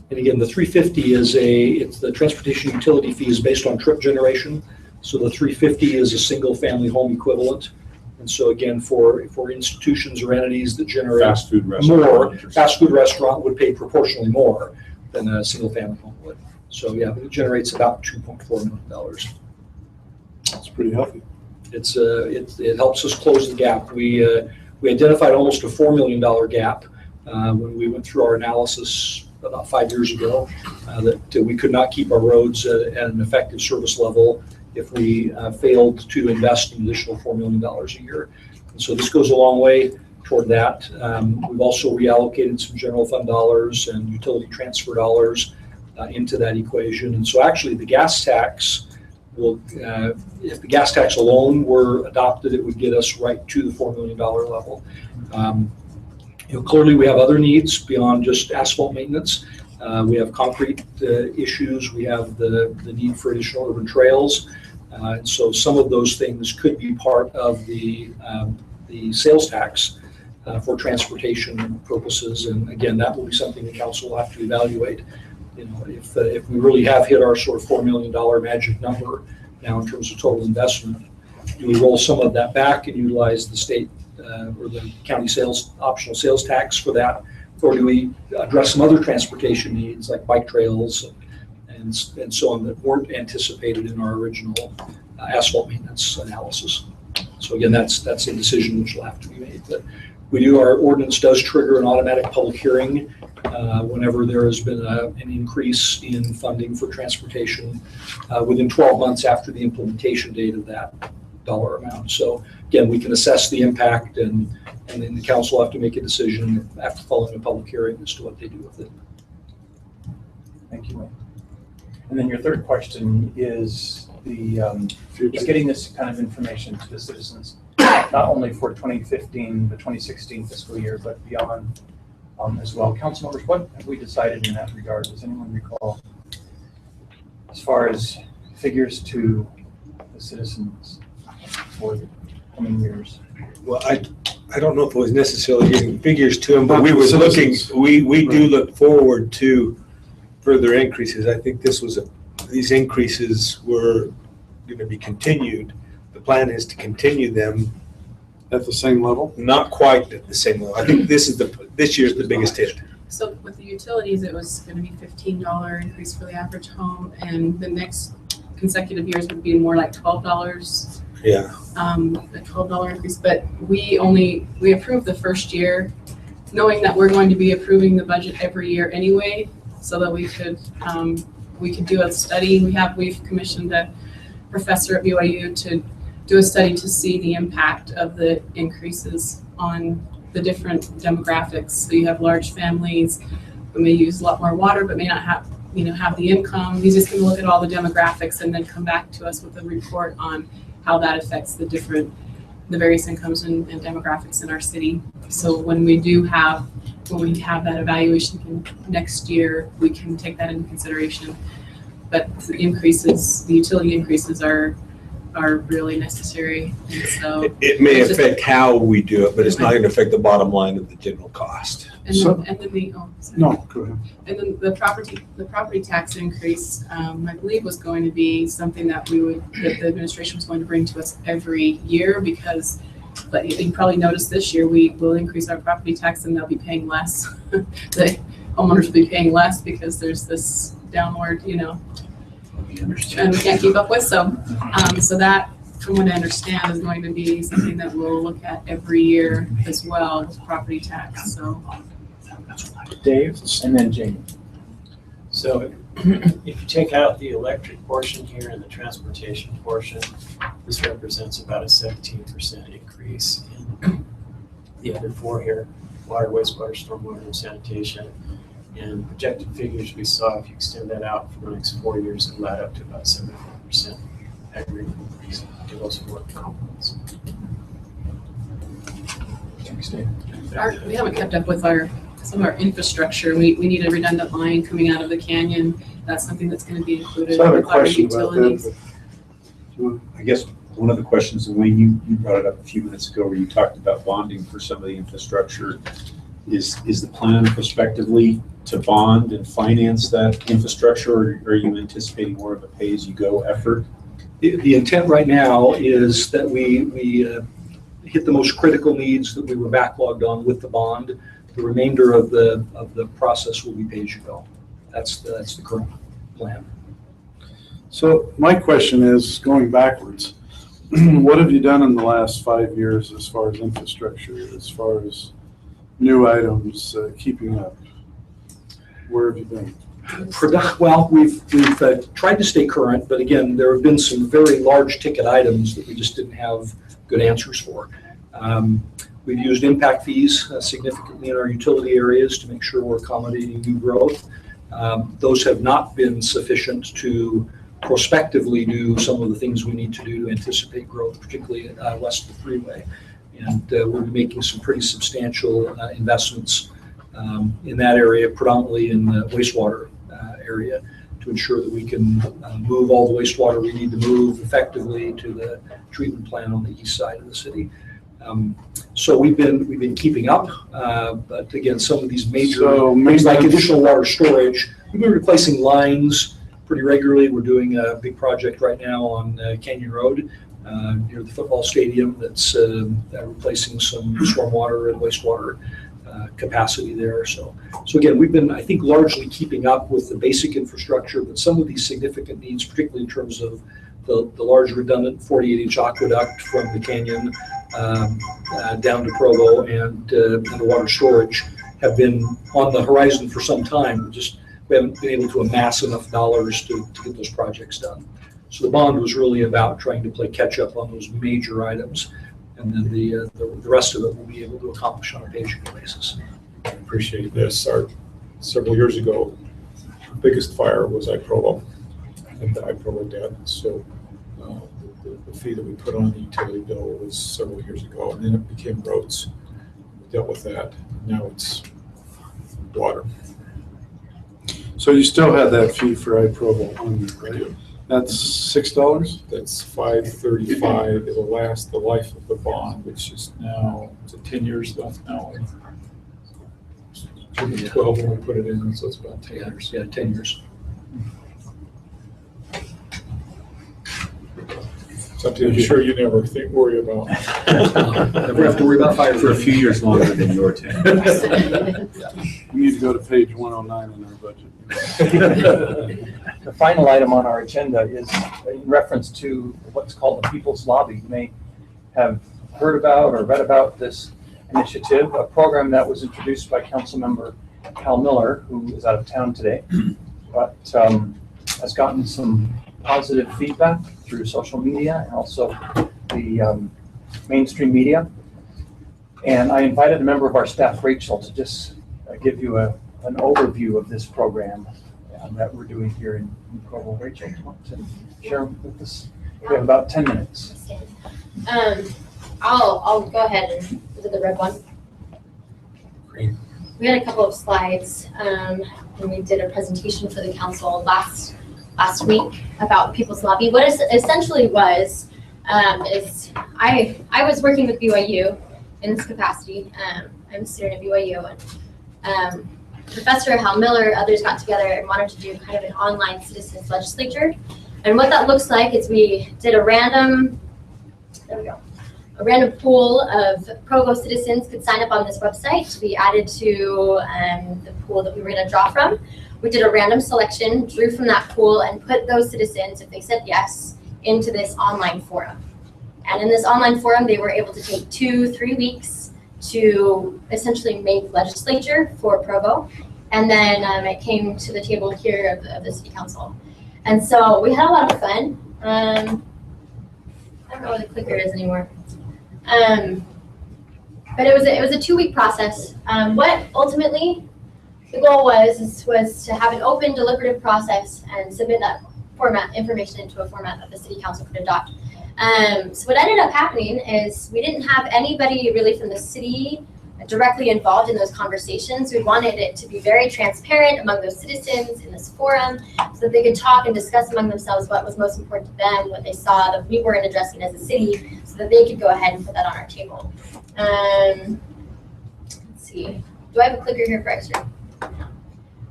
And again, the 350 it's the transportation utility fee is based on trip generation. So the 350 is a single family home equivalent. And so again, for institutions or entities that generate Fast food restaurant. more, fast food restaurant would pay proportionally more than a single family home would. So yeah, it generates about $2.4 million. That's pretty healthy. It helps us close the gap. We identified almost a $4 million gap when we went through our analysis about 5 years ago, that we could not keep our roads at an effective service level if we failed to invest an additional $4 million a year. And so this goes a long way toward that. We've also reallocated some general fund dollars and utility transfer dollars into that equation. And so actually the gas tax will, if the gas tax alone were adopted, it would get us right to the $4 million level. Clearly we have other needs beyond just asphalt maintenance. We have concrete issues. We have the need for additional urban trails. And so some of those things could be part of the sales tax for transportation purposes. And again, that will be something the council will have to evaluate. If we really have hit our sort of $4 million magic number now in terms of total investment, do we roll some of that back and utilize the state or the county optional sales tax for that? Or do we address some other transportation needs like bike trails and so on that weren't anticipated in our original asphalt maintenance analysis? So again, that's a decision which will have to be made. But our ordinance does trigger an automatic public hearing whenever there has been an increase in funding for transportation within 12 months after the implementation date of that dollar amount. So again, we can assess the impact, and then the council will have to make a decision after following a public hearing as to what they do with it. Thank you, Wayne. And then your third question is is getting this kind of information to the citizens, not only for 2015, the 2016 fiscal year, but beyond as well. Council members, what have we decided in that regard? Does anyone recall as far as figures to the citizens for the coming years? Well, I don't know if it was necessarily getting figures to them, but we were looking, we do look forward to further increases. I think these increases were going to be continued. The plan is to continue them. At the same level? Not quite at the same level. I think this year's the biggest hit. So with the utilities, it was gonna be $15 increase for the average home, and the next consecutive years would be more like $12. Yeah. A $12 increase, but we approved the first year, knowing that we're going to be approving the budget every year anyway, so that we could do a study. We've commissioned a professor at BYU to do a study to see the impact of the increases on the different demographics. So you have large families who may use a lot more water, but may not have the income. He's just going to look at all the demographics and then come back to us with a report on how that affects the various incomes and demographics in our city. So when we have that evaluation next year, we can take that into consideration. But the utility increases are really necessary. And so it may affect how we do it, but it's not going to affect the bottom line of the general cost. And then the property tax increase, I believe, was going to be something that the administration was going to bring to us every year, because, but you probably noticed this year we will increase our property tax and they'll be paying less. The homeowners will be paying less because there's this downward, and we can't keep up with. So that, from what I understand, is going to be something that we'll look at every year as well, with property tax. So Dave, and then Jamie. So if you take out the electric portion here and the transportation portion, this represents about a 17% increase in the other four here: water, wastewater, stormwater, and sanitation. And projected figures we saw, if you extend that out for the next 4 years, it'll add up to about 74% aggregate increase to those four components. we haven't kept up with some of our infrastructure. We need a redundant line coming out of the canyon. That's something that's going to be included So I have a with our question about utilities. that. I guess one of the questions, and Wayne, you brought it up a few minutes ago, where you talked about bonding for some of the infrastructure. Is the plan prospectively to bond and finance that infrastructure, or are you anticipating more of a pay-as-you-go effort? The intent right now is that we hit the most critical needs that we were backlogged on with the bond. The remainder of the process will be pay-as-you-go. That's the current plan. So my question is, going backwards, what have you done in the last 5 years as far as infrastructure, as far as new items, keeping up? Where have you been? Well, we've tried to stay current, but again, there have been some very large ticket items that we just didn't have good answers for. We've used impact fees significantly in our utility areas to make sure we're accommodating new growth. Those have not been sufficient to prospectively do some of the things we need to do to anticipate growth, particularly west of the freeway. And we'll be making some pretty substantial investments in that area, predominantly in the wastewater area, to ensure that we can move all the wastewater we need to move effectively to the treatment plant on the east side of the city. So we've been keeping up, but again, some of these major things like additional water storage, we've been replacing lines pretty regularly. We're doing a big project right now on Canyon Road near the football stadium that's replacing some stormwater and wastewater capacity there. So again, we've been, I think, largely keeping up with the basic infrastructure, but some of these significant needs, particularly in terms of the large redundant 48-inch aqueduct from the canyon down to Provo and the water storage, have been on the horizon for some time. We haven't been able to amass enough dollars to get those projects done. So the bond was really about trying to play catch up on those major items, and then the rest of it we'll be able to accomplish on a pay-as-you-go basis. I appreciate this. Several years ago, the biggest fire was Provo, and the Provo dead. So the fee that we put on the utility bill was several years ago, and then it became roads. We dealt with that. Now it's water. So you still had that fee for Provo on there, right? That's $6? That's $535. It'll last the life of the bond, which is now, is it 10 years left now? 12 when we put it in, so it's about 10 years. Yeah, 10 years. Something I'm sure you never worry about. Never have to worry about fire. For a few years longer than your 10. We need to go to page 109 in our budget. The final item on our agenda is in reference to what's called the People's Lobby. You may have heard about or read about this initiative, a program that was introduced by Councilmember Hal Miller, who is out of town today, but has gotten some positive feedback through social media and also the mainstream media. And I invited a member of our staff, Rachel, to just give you an overview of this program that we're doing here in Provo. Rachel, do you want to share with us? We have about 10 minutes. I'll go ahead and look at the red one. Green. We had a couple of slides when we did a presentation for the council last week about People's Lobby. What it essentially was is I was working with BYU in this capacity. I'm a student at BYU, and Professor Hal Miller, others got together and wanted to do kind of an online citizens legislature. And what that looks like is we did a random pool of Provo citizens could sign up on this website to be added to the pool that we were going to draw from. We did a random selection, drew from that pool, and put those citizens, if they said yes, into this online forum. And in this online forum, they were able to take 2-3 weeks to essentially make legislature for Provo. And then it came to the table here of the city council. And so we had a lot of fun. I don't know where the clicker is anymore. But it was a 2-week process. What ultimately the goal was to have an open, deliberative process and submit that information into a format that the city council could adopt. So what ended up happening is we didn't have anybody really from the city directly involved in those conversations. We wanted it to be very transparent among those citizens in this forum so that they could talk and discuss among themselves what was most important to them, what they saw that we weren't addressing as a city, so that they could go ahead and put that on our table. Let's see. Do I have a clicker here for extra?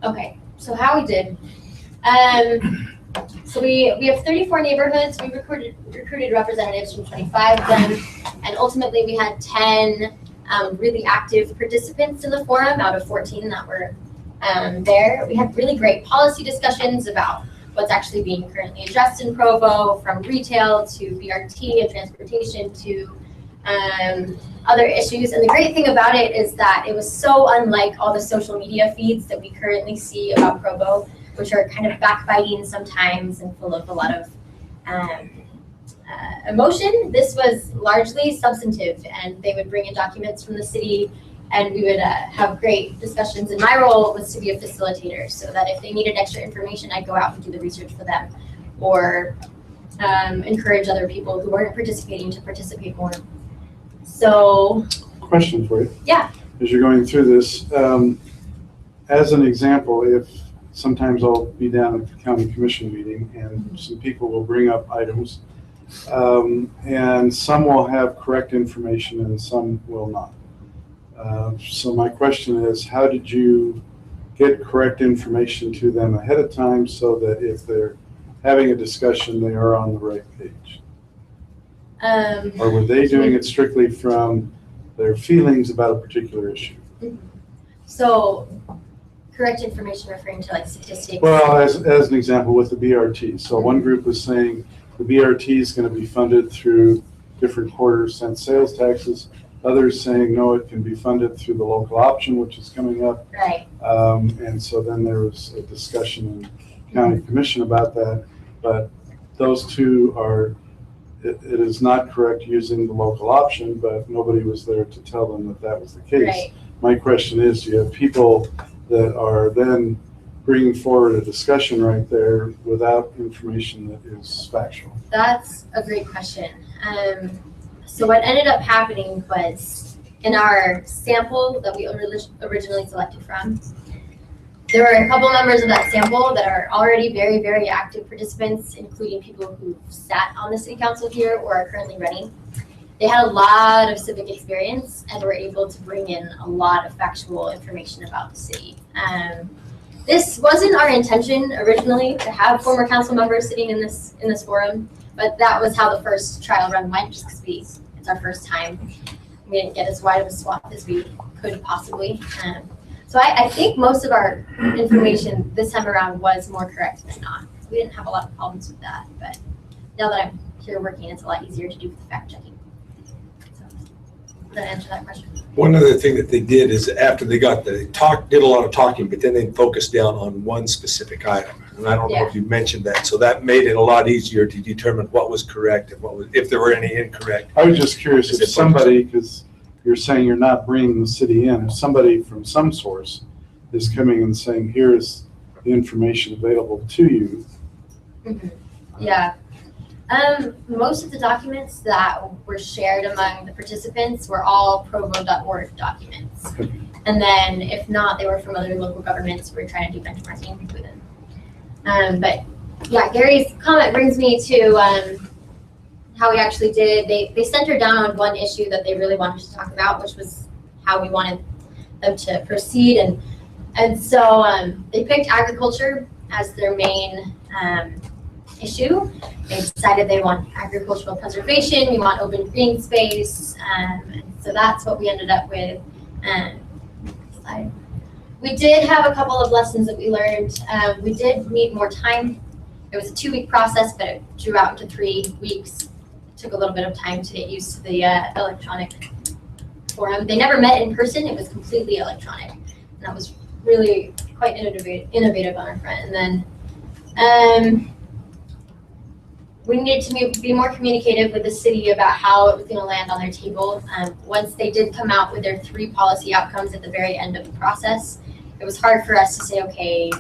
Okay, so how we did. So we have 34 neighborhoods. We recruited representatives from 25 of them, and ultimately we had 10 really active participants in the forum out of 14 that were there. We had really great policy discussions about what's actually being currently addressed in Provo, from retail to BRT and transportation to other issues. And the great thing about it is that it was so unlike all the social media feeds that we currently see about Provo, which are kind of backbiting sometimes and full of a lot of emotion. This was largely substantive, and they would bring in documents from the city, and we would have great discussions. And my role was to be a facilitator, so that if they needed extra information, I'd go out and do the research for them, or encourage other people who weren't participating to participate more. So, Question for you. Yeah. As you're going through this, as an example, if sometimes I'll be down at the county commission meeting and some people will bring up items, and some will have correct information and some will not. So my question is, how did you get correct information to them ahead of time so that if they're having a discussion, they are on the right page? Or were they doing it strictly from their feelings about a particular issue? So, correct information referring to like statistics? Well, as an example with the BRT. So one group was saying the BRT is going to be funded through different quarter-cent sales taxes. Others saying, no, it can be funded through the local option, which is coming up. Right. And so then there was a discussion in county commission about that. But those two are, it is not correct using the local option, but nobody was there to tell them that that was the case. Right. My question is, do you have people that are then bringing forward a discussion right there without information that is factual? That's a great question. So what ended up happening was in our sample that we originally selected from, There were a couple members of that sample that are already very, very active participants, including people who've sat on the city council here or are currently running. They had a lot of civic experience and were able to bring in a lot of factual information about the city. This wasn't our intention originally to have former council members sitting in this forum, but that was how the first trial run went, just because it's our first time. We didn't get as wide of a swath as we could possibly. So I think most of our information this time around was more correct than not. We didn't have a lot of problems with that, but now that I'm here working, it's a lot easier to do the fact checking. So, does that answer that question? One other thing that they did is after they did a lot of talking, but then they focused down on one specific item. And I don't know if you mentioned that. So that made it a lot easier to determine what was correct and if there were any incorrect. I was just curious if somebody, because you're saying you're not bringing the city in, if somebody from some source is coming and saying, here's the information available to you. Yeah. Most of the documents that were shared among the participants were all provo.org documents. And then if not, they were from other local governments. We're trying to do benchmarking with them. But yeah, Gary's comment brings me to how we actually did. They centered down on one issue that they really wanted to talk about, which was how we wanted them to proceed. And so they picked agriculture as their main issue. They decided they want agricultural preservation, we want open green space, and so that's what we ended up with. We did have a couple of lessons that we learned. We did need more time. It was a 2-week process, but it drew out to 3 weeks. It took a little bit of time to get used to the electronic forum. They never met in person, it was completely electronic. And that was really quite innovative on our front. And then we needed to be more communicative with the city about how it was going to land on their table. Once they did come out with their 3 policy outcomes at the very end of the process, it was hard for us to say, okay,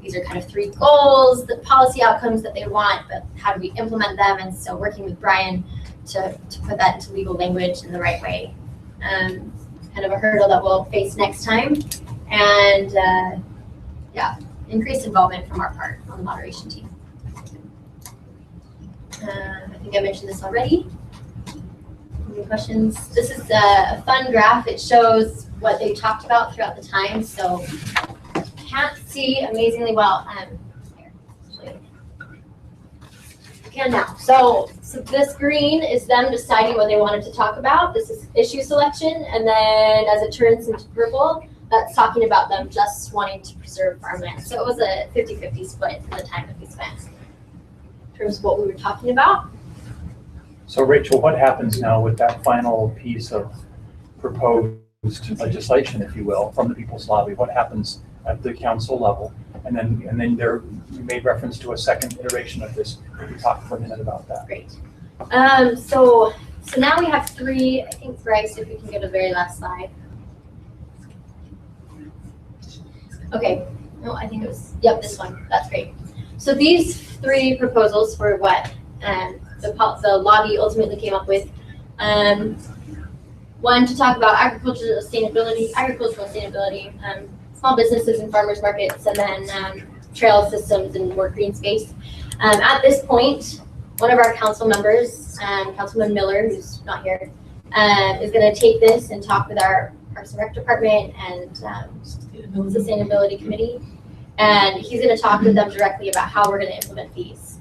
these are kind of 3 goals, the policy outcomes that they want, but how do we implement them? And so working with Brian to put that into legal language in the right way. Kind of a hurdle that we'll face next time. And yeah, increased involvement from our part on the moderation team. I think I mentioned this already. Any questions? This is a fun graph. It shows what they talked about throughout the time. So can't see amazingly well. Here, you can now. So this green is them deciding what they wanted to talk about. This is issue selection. And then as it turns into purple, that's talking about them just wanting to preserve farmland. So it was a 50-50 split for the time that we spent. In terms of what we were talking about. So Rachel, what happens now with that final piece of proposed legislation, if you will, from the People's Lobby? What happens at the council level? And then there, you made reference to a second iteration of this. Could you talk for a minute about that? Great. So now we have 3, I think, Bryce, if we can go to the very last slide. Okay, no, I think it was, yep, this one, that's great. So these 3 proposals were what the lobby ultimately came up with. One, to talk about agricultural sustainability, small businesses and farmers markets, and then trail systems and more green space. At this point, one of our council members, Councilman Miller, who's not here, is going to take this and talk with our Parks and Rec department and sustainability committee. And he's going to talk with them directly about how we're going to implement these.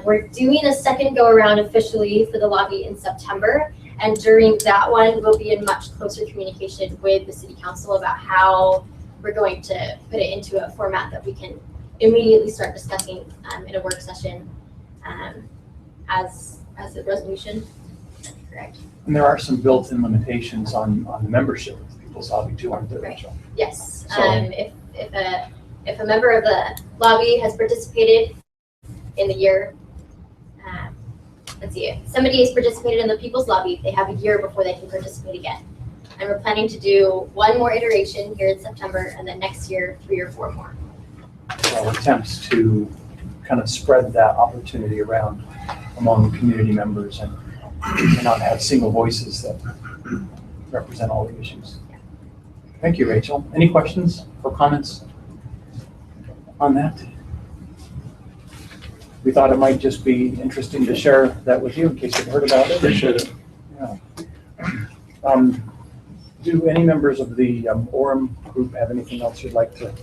We're doing a second go around officially for the lobby in September. And during that one, we'll be in much closer communication with the city council about how we're going to put it into a format that we can immediately start discussing in a work session as a resolution. That's correct. And there are some built-in limitations on the membership of the People's Lobby too, aren't there, Rachel? Yes. So, if a member of the lobby has participated in the year, let's see, if somebody has participated in the People's Lobby, they have a year before they can participate again. And we're planning to do 1 more iteration here in September, and then next year, 3 or 4 more. So attempts to kind of spread that opportunity around among community members and not have single voices that represent all the issues. Thank you, Rachel. Any questions or comments? on that? We thought it might just be interesting to share that with you in case you've heard about it. Appreciate it. Yeah. Do any members of the Orem group have anything else you'd like to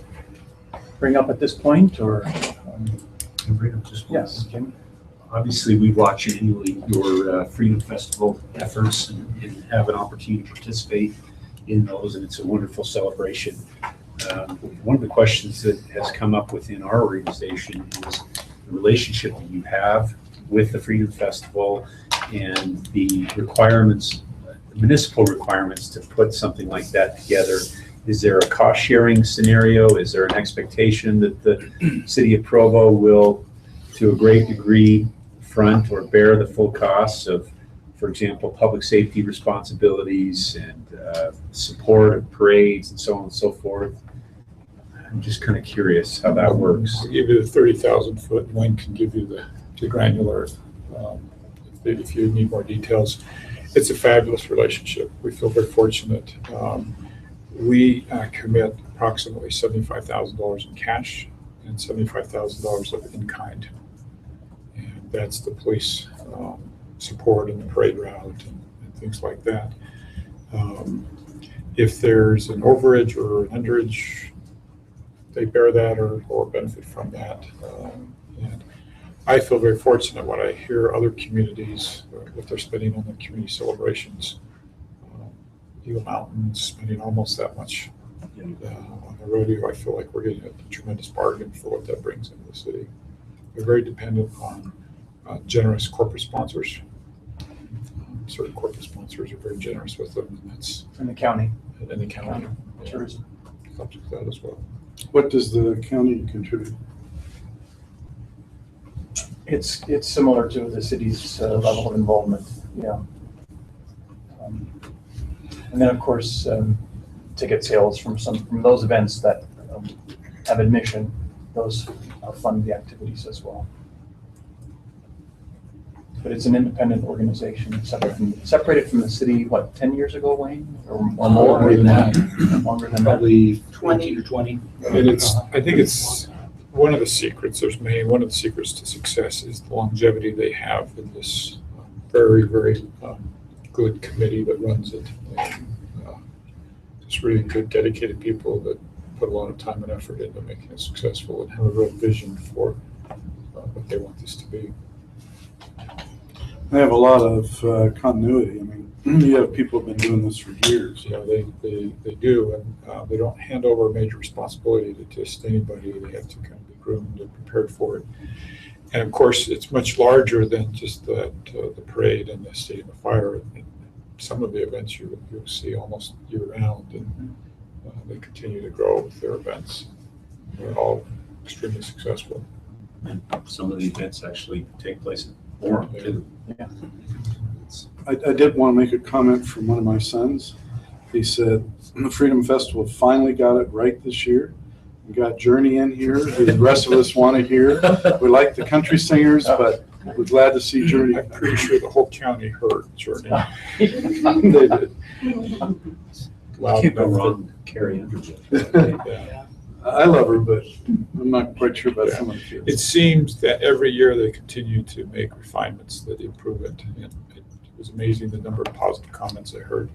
bring up at this point, or? Can bring up just one. Yes, Jim. Obviously, we watch annually your Freedom Festival efforts and have an opportunity to participate in those, and it's a wonderful celebration. One of the questions that has come up within our organization is the relationship that you have with the Freedom Festival and the requirements, municipal requirements to put something like that together. Is there a cost sharing scenario? Is there an expectation that the city of Provo will, to a great degree, front or bear the full costs of, for example, public safety responsibilities and support of parades and so on and so forth? I'm just kind of curious how that works. I'll give you the 30,000 foot. Wayne can give you the granular if you need more details. It's a fabulous relationship. We feel very fortunate. We commit approximately $75,000 in cash and $75,000 of in kind. And that's the police support and the parade route and things like that. If there's an overage or an underage, they bear that or benefit from that. And I feel very fortunate when I hear other communities, what they're spending on the community celebrations. Eagle Mountain's spending almost that much on the rodeo. I feel like we're getting a tremendous bargain for what that brings into the city. We're very dependent on generous corporate sponsors. Certain corporate sponsors are very generous with them, and that's in the county. In the county, tourism helps with that as well. What does the county contribute? It's similar to the city's level of involvement. Yeah. And then, of course, ticket sales from those events that have admission, those fund the activities as well. But it's an independent organization, separated from the city, what, 10 years ago, Wayne? Or more? Longer than that. Longer than that. Probably 20 or 20. And I think it's one of the secrets, one of the secrets to success is the longevity they have in this very, very good committee that runs it. And, just really good, dedicated people that put a lot of time and effort into making it successful and have a real vision for what they want this to be. They have a lot of continuity. I mean, you have people who've been doing this for years. Yeah, they do, and they don't hand over a major responsibility to just anybody. They have to kind of be groomed and prepared for it. And of course, it's much larger than just the parade and the Stadium of Fire. And some of the events you'll see almost year-round, and they continue to grow with their events. They're all extremely successful. And some of the events actually take place in Orem too. Yeah. I did want to make a comment from one of my sons. He said, the Freedom Festival finally got it right this year. We got Journey in here, who the rest of us want to hear. We like the country singers, but we're glad to see Journey. I'm pretty sure the whole county heard Journey. They did. Wow, no wrong, Carrie Underwood. Yeah. I love her, but I'm not quite sure about some of the kids. It seems that every year they continue to make refinements that improve it. And it was amazing the number of positive comments I heard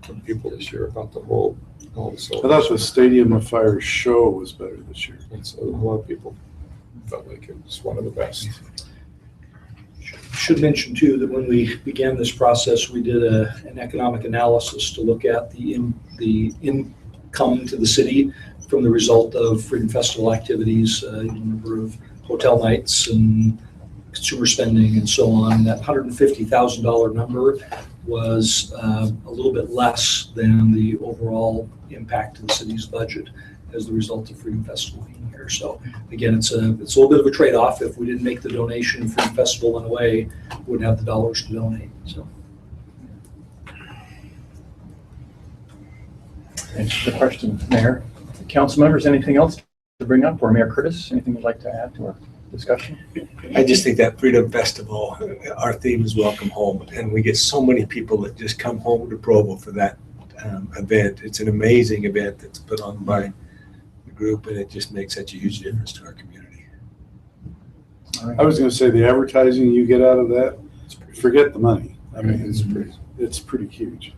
from people this year about all the I thought the Stadium of Fire show was better this year. And so a lot of people felt like it was one of the best. Should mention too that when we began this process, we did an economic analysis to look at the income to the city from the result of Freedom Festival activities, number of hotel nights and consumer spending and so on. That $150,000 number was a little bit less than the overall impact to the city's budget as the result of Freedom Festival being here. So again, it's a little bit of a trade-off. If we didn't make the donation, Freedom Festival went away, we wouldn't have the dollars to donate. So. Thanks for the question, Mayor. Council members, anything else to bring up? Or Mayor Curtis, anything you'd like to add to our discussion? I just think that Freedom Festival, our theme is welcome home, and we get so many people that just come home to Provo for that event. It's an amazing event that's put on by a group, and it just makes such a huge difference to our community. I was gonna say, the advertising you get out of that, forget the money. I mean, it's pretty huge.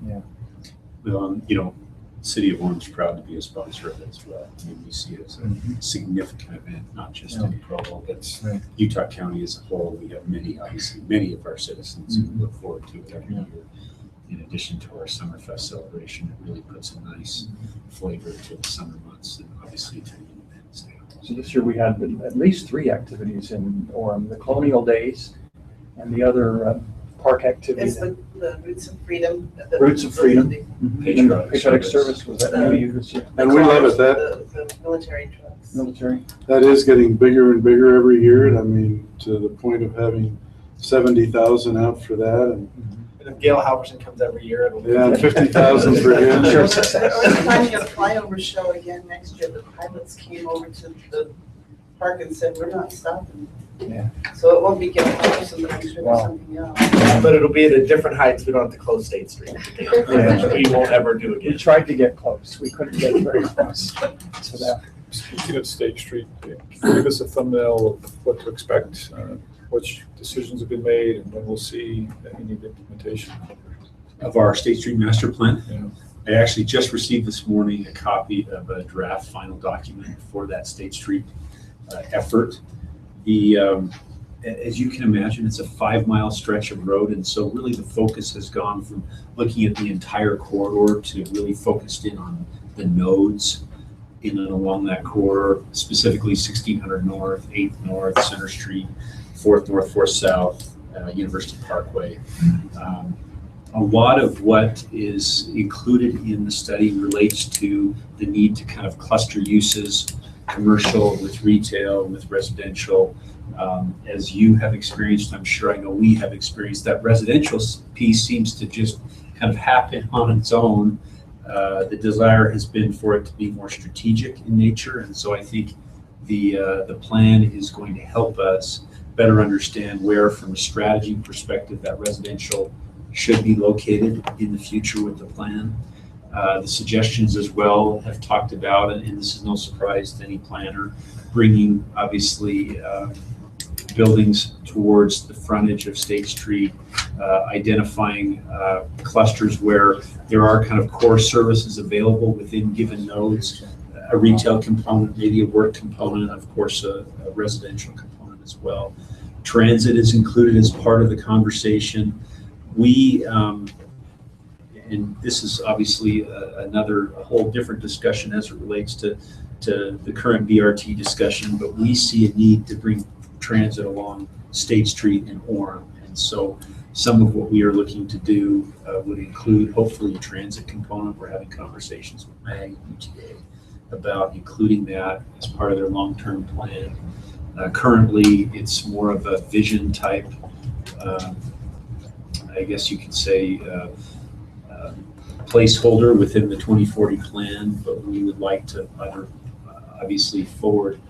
Well, you know, City of Orem's proud to be a sponsor of it as well. I mean, we see it as a significant event, not just in Provo, but Utah County as a whole. We have obviously many of our citizens who look forward to it every year. In addition to our Summerfest celebration, it really puts a nice flavor to the summer months and obviously to Independence Day. So this year we had at least 3 activities in Orem, the Colonial Days and the other park activities. It's the Roots of Freedom. Roots of Freedom. Patriotic Service was that new year this year? And we love it, The military trucks. Military. that is getting bigger and bigger every year, and I mean, to the point of having 70,000 out for that, and And if Gail Halverson comes every year, it'll be. yeah, 50,000 for him. Sure. We're planning a flyover show again next year. The pilots came over to the park and said, we're not stopping. Yeah. So it won't be Gail Halverson, but I'm sure there's something else. But it'll be at a different height, so we don't have to close State Street. Yeah. We won't ever do We again. tried to get close. We couldn't get very close to that. Speaking of State Street, give us a thumbnail of what to expect, which decisions have been made, and when we'll see any implementation. Of our State Street Master Plan. Yeah. I actually just received this morning a copy of a draft final document for that State Street effort. As you can imagine, it's a 5-mile stretch of road, and so really the focus has gone from looking at the entire corridor to really focused in on the nodes in and along that corridor, specifically 1600 North, 8th North, Center Street, 4th North, 4th South, University Parkway. A lot of what is included in the study relates to the need to kind of cluster uses, commercial with retail, with residential. As you have experienced, I'm sure I know we have experienced, that residential piece seems to just kind of happen on its own. The desire has been for it to be more strategic in nature, and so I think the plan is going to help us better understand where, from a strategy perspective, that residential should be located in the future with the plan. The suggestions as well have talked about, and this is no surprise to any planner, bringing obviously buildings towards the frontage of State Street, identifying clusters where there are kind of core services available within given nodes, a retail component, maybe a work component, of course, a residential component as well. Transit is included as part of the conversation. We, and this is obviously a whole different discussion as it relates to the current BRT discussion, but we see a need to bring transit along State Street and Orem. And so some of what we are looking to do would include hopefully a transit component. We're having conversations with MAG and UTA about including that as part of their long-term plan. Currently, it's more of a vision type, I guess you could say, placeholder within the 2040 plan, but we would like to obviously forward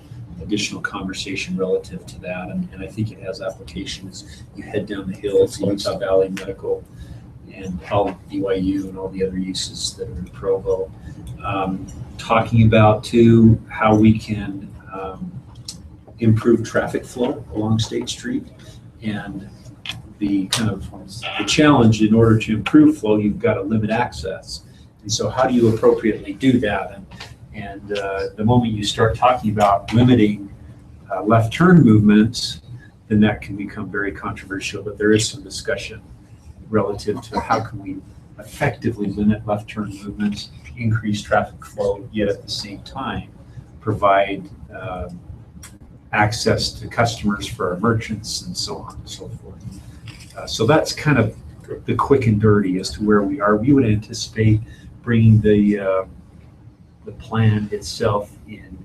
additional conversation relative to that, and I think it has applications. You head down the hill to Utah Valley Medical and all BYU and all the other uses that are in Provo. Talking about too how we can improve traffic flow along State Street, and the kind of the challenge in order to improve flow, you've got to limit access. And so how do you appropriately do that? And the moment you start talking about limiting left turn movements, then that can become very controversial. But there is some discussion relative to how can we effectively limit left turn movements, increase traffic flow, yet at the same time provide access to customers for our merchants and so on and so forth. So that's kind of the quick and dirty as to where we are. We would anticipate bringing the plan itself in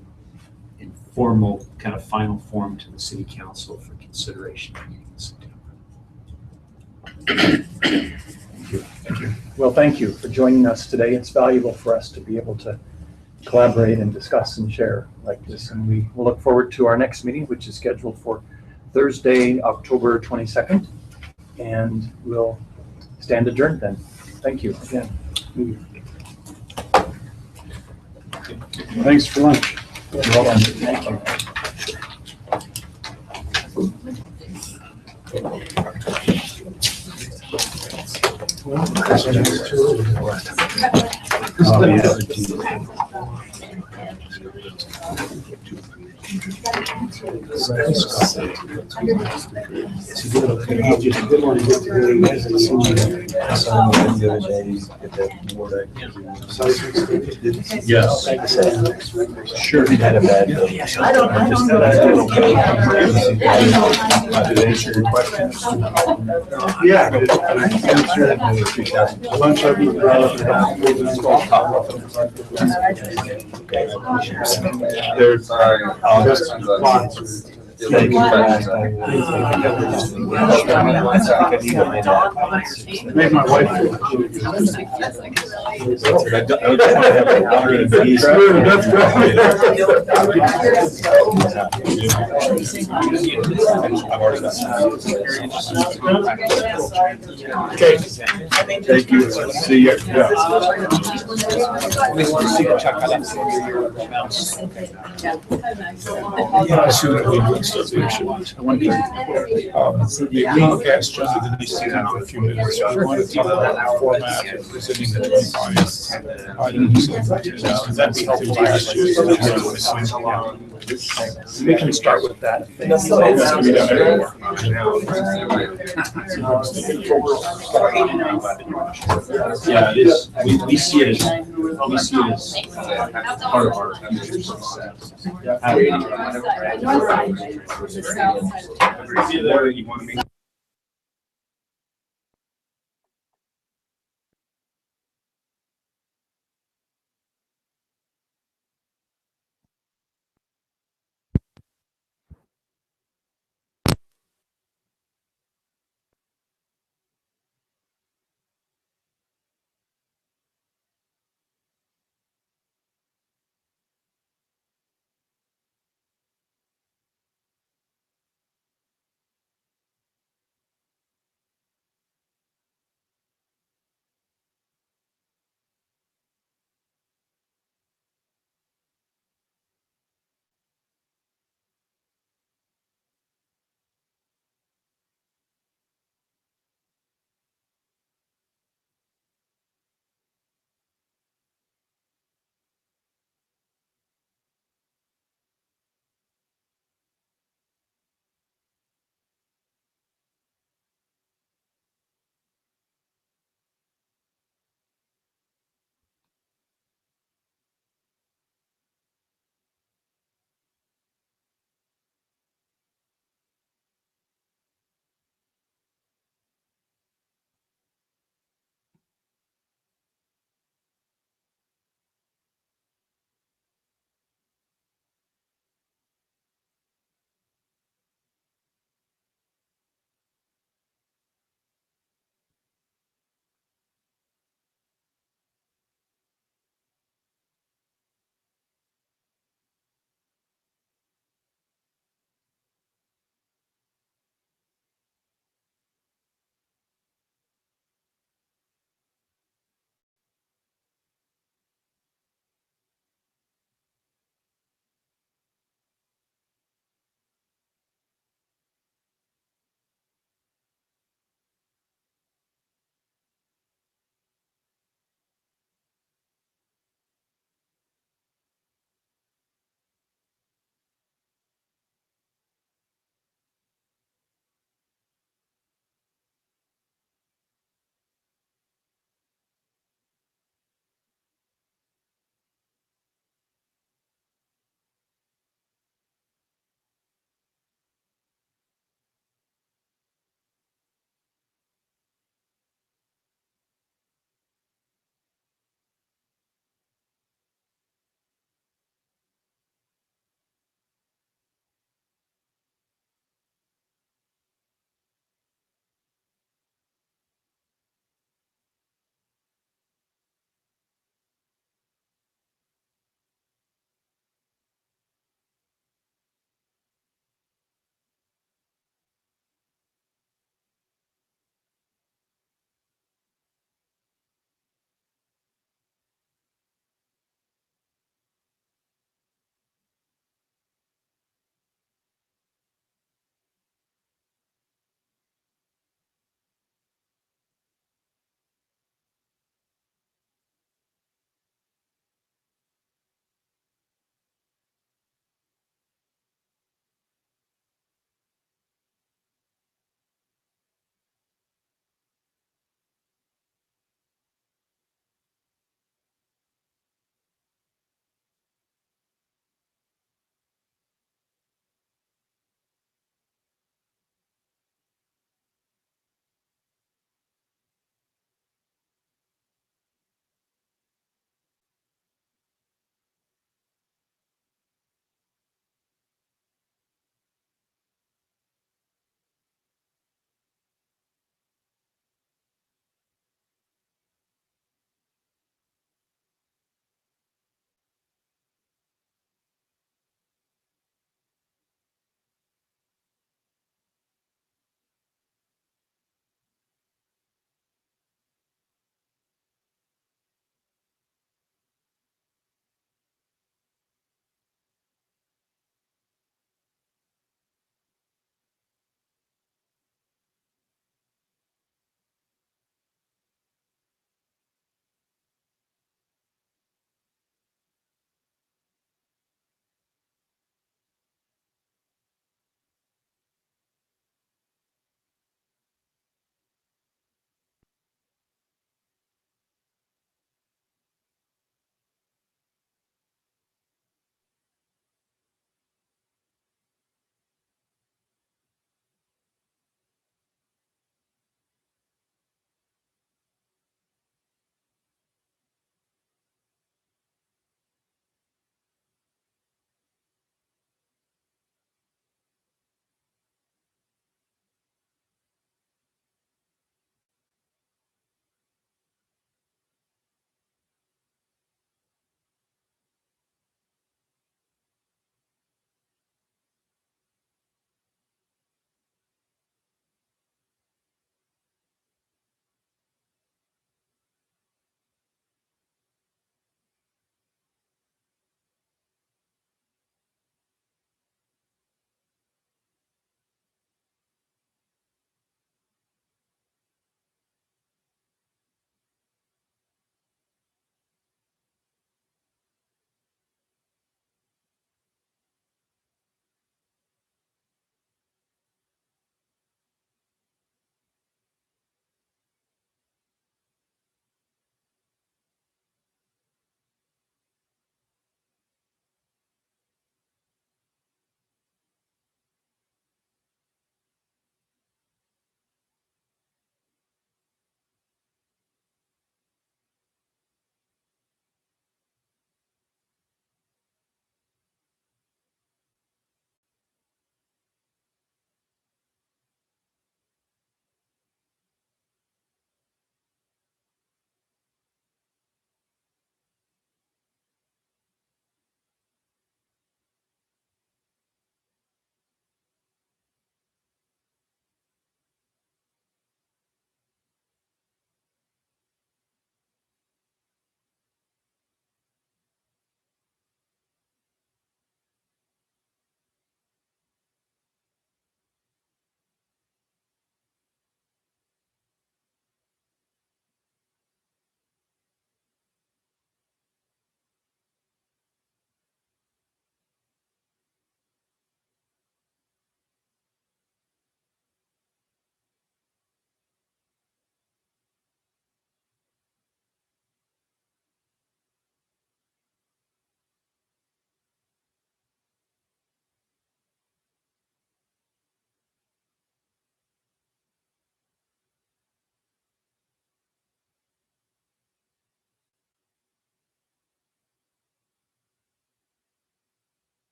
formal, kind of final form to the City Council for consideration in September. Thank you. Well, thank you for joining us today. It's valuable for us to be able to collaborate and discuss and share like this. And we will look forward to our next meeting, which is scheduled for Thursday, October 22nd. And we'll stand adjourned then. Thank you again. Thanks for lunch. Thank you. Yes. Sure, he had a bad day. I don't know. Did it answer your question? Yeah. A bunch of them. There's, lots. Thank you. Made my wife. Okay. Thank you. See you. Yeah, I see what we do stuff we should. The Comcast just didn't need to see that for a few minutes. I want to talk about the format of presenting the 25 items. That'd be helpful last year. We can start with that. That's gonna be done everywhere. Yeah, it is. We see it as part of our future success. North side. The south side. Where you want to meet.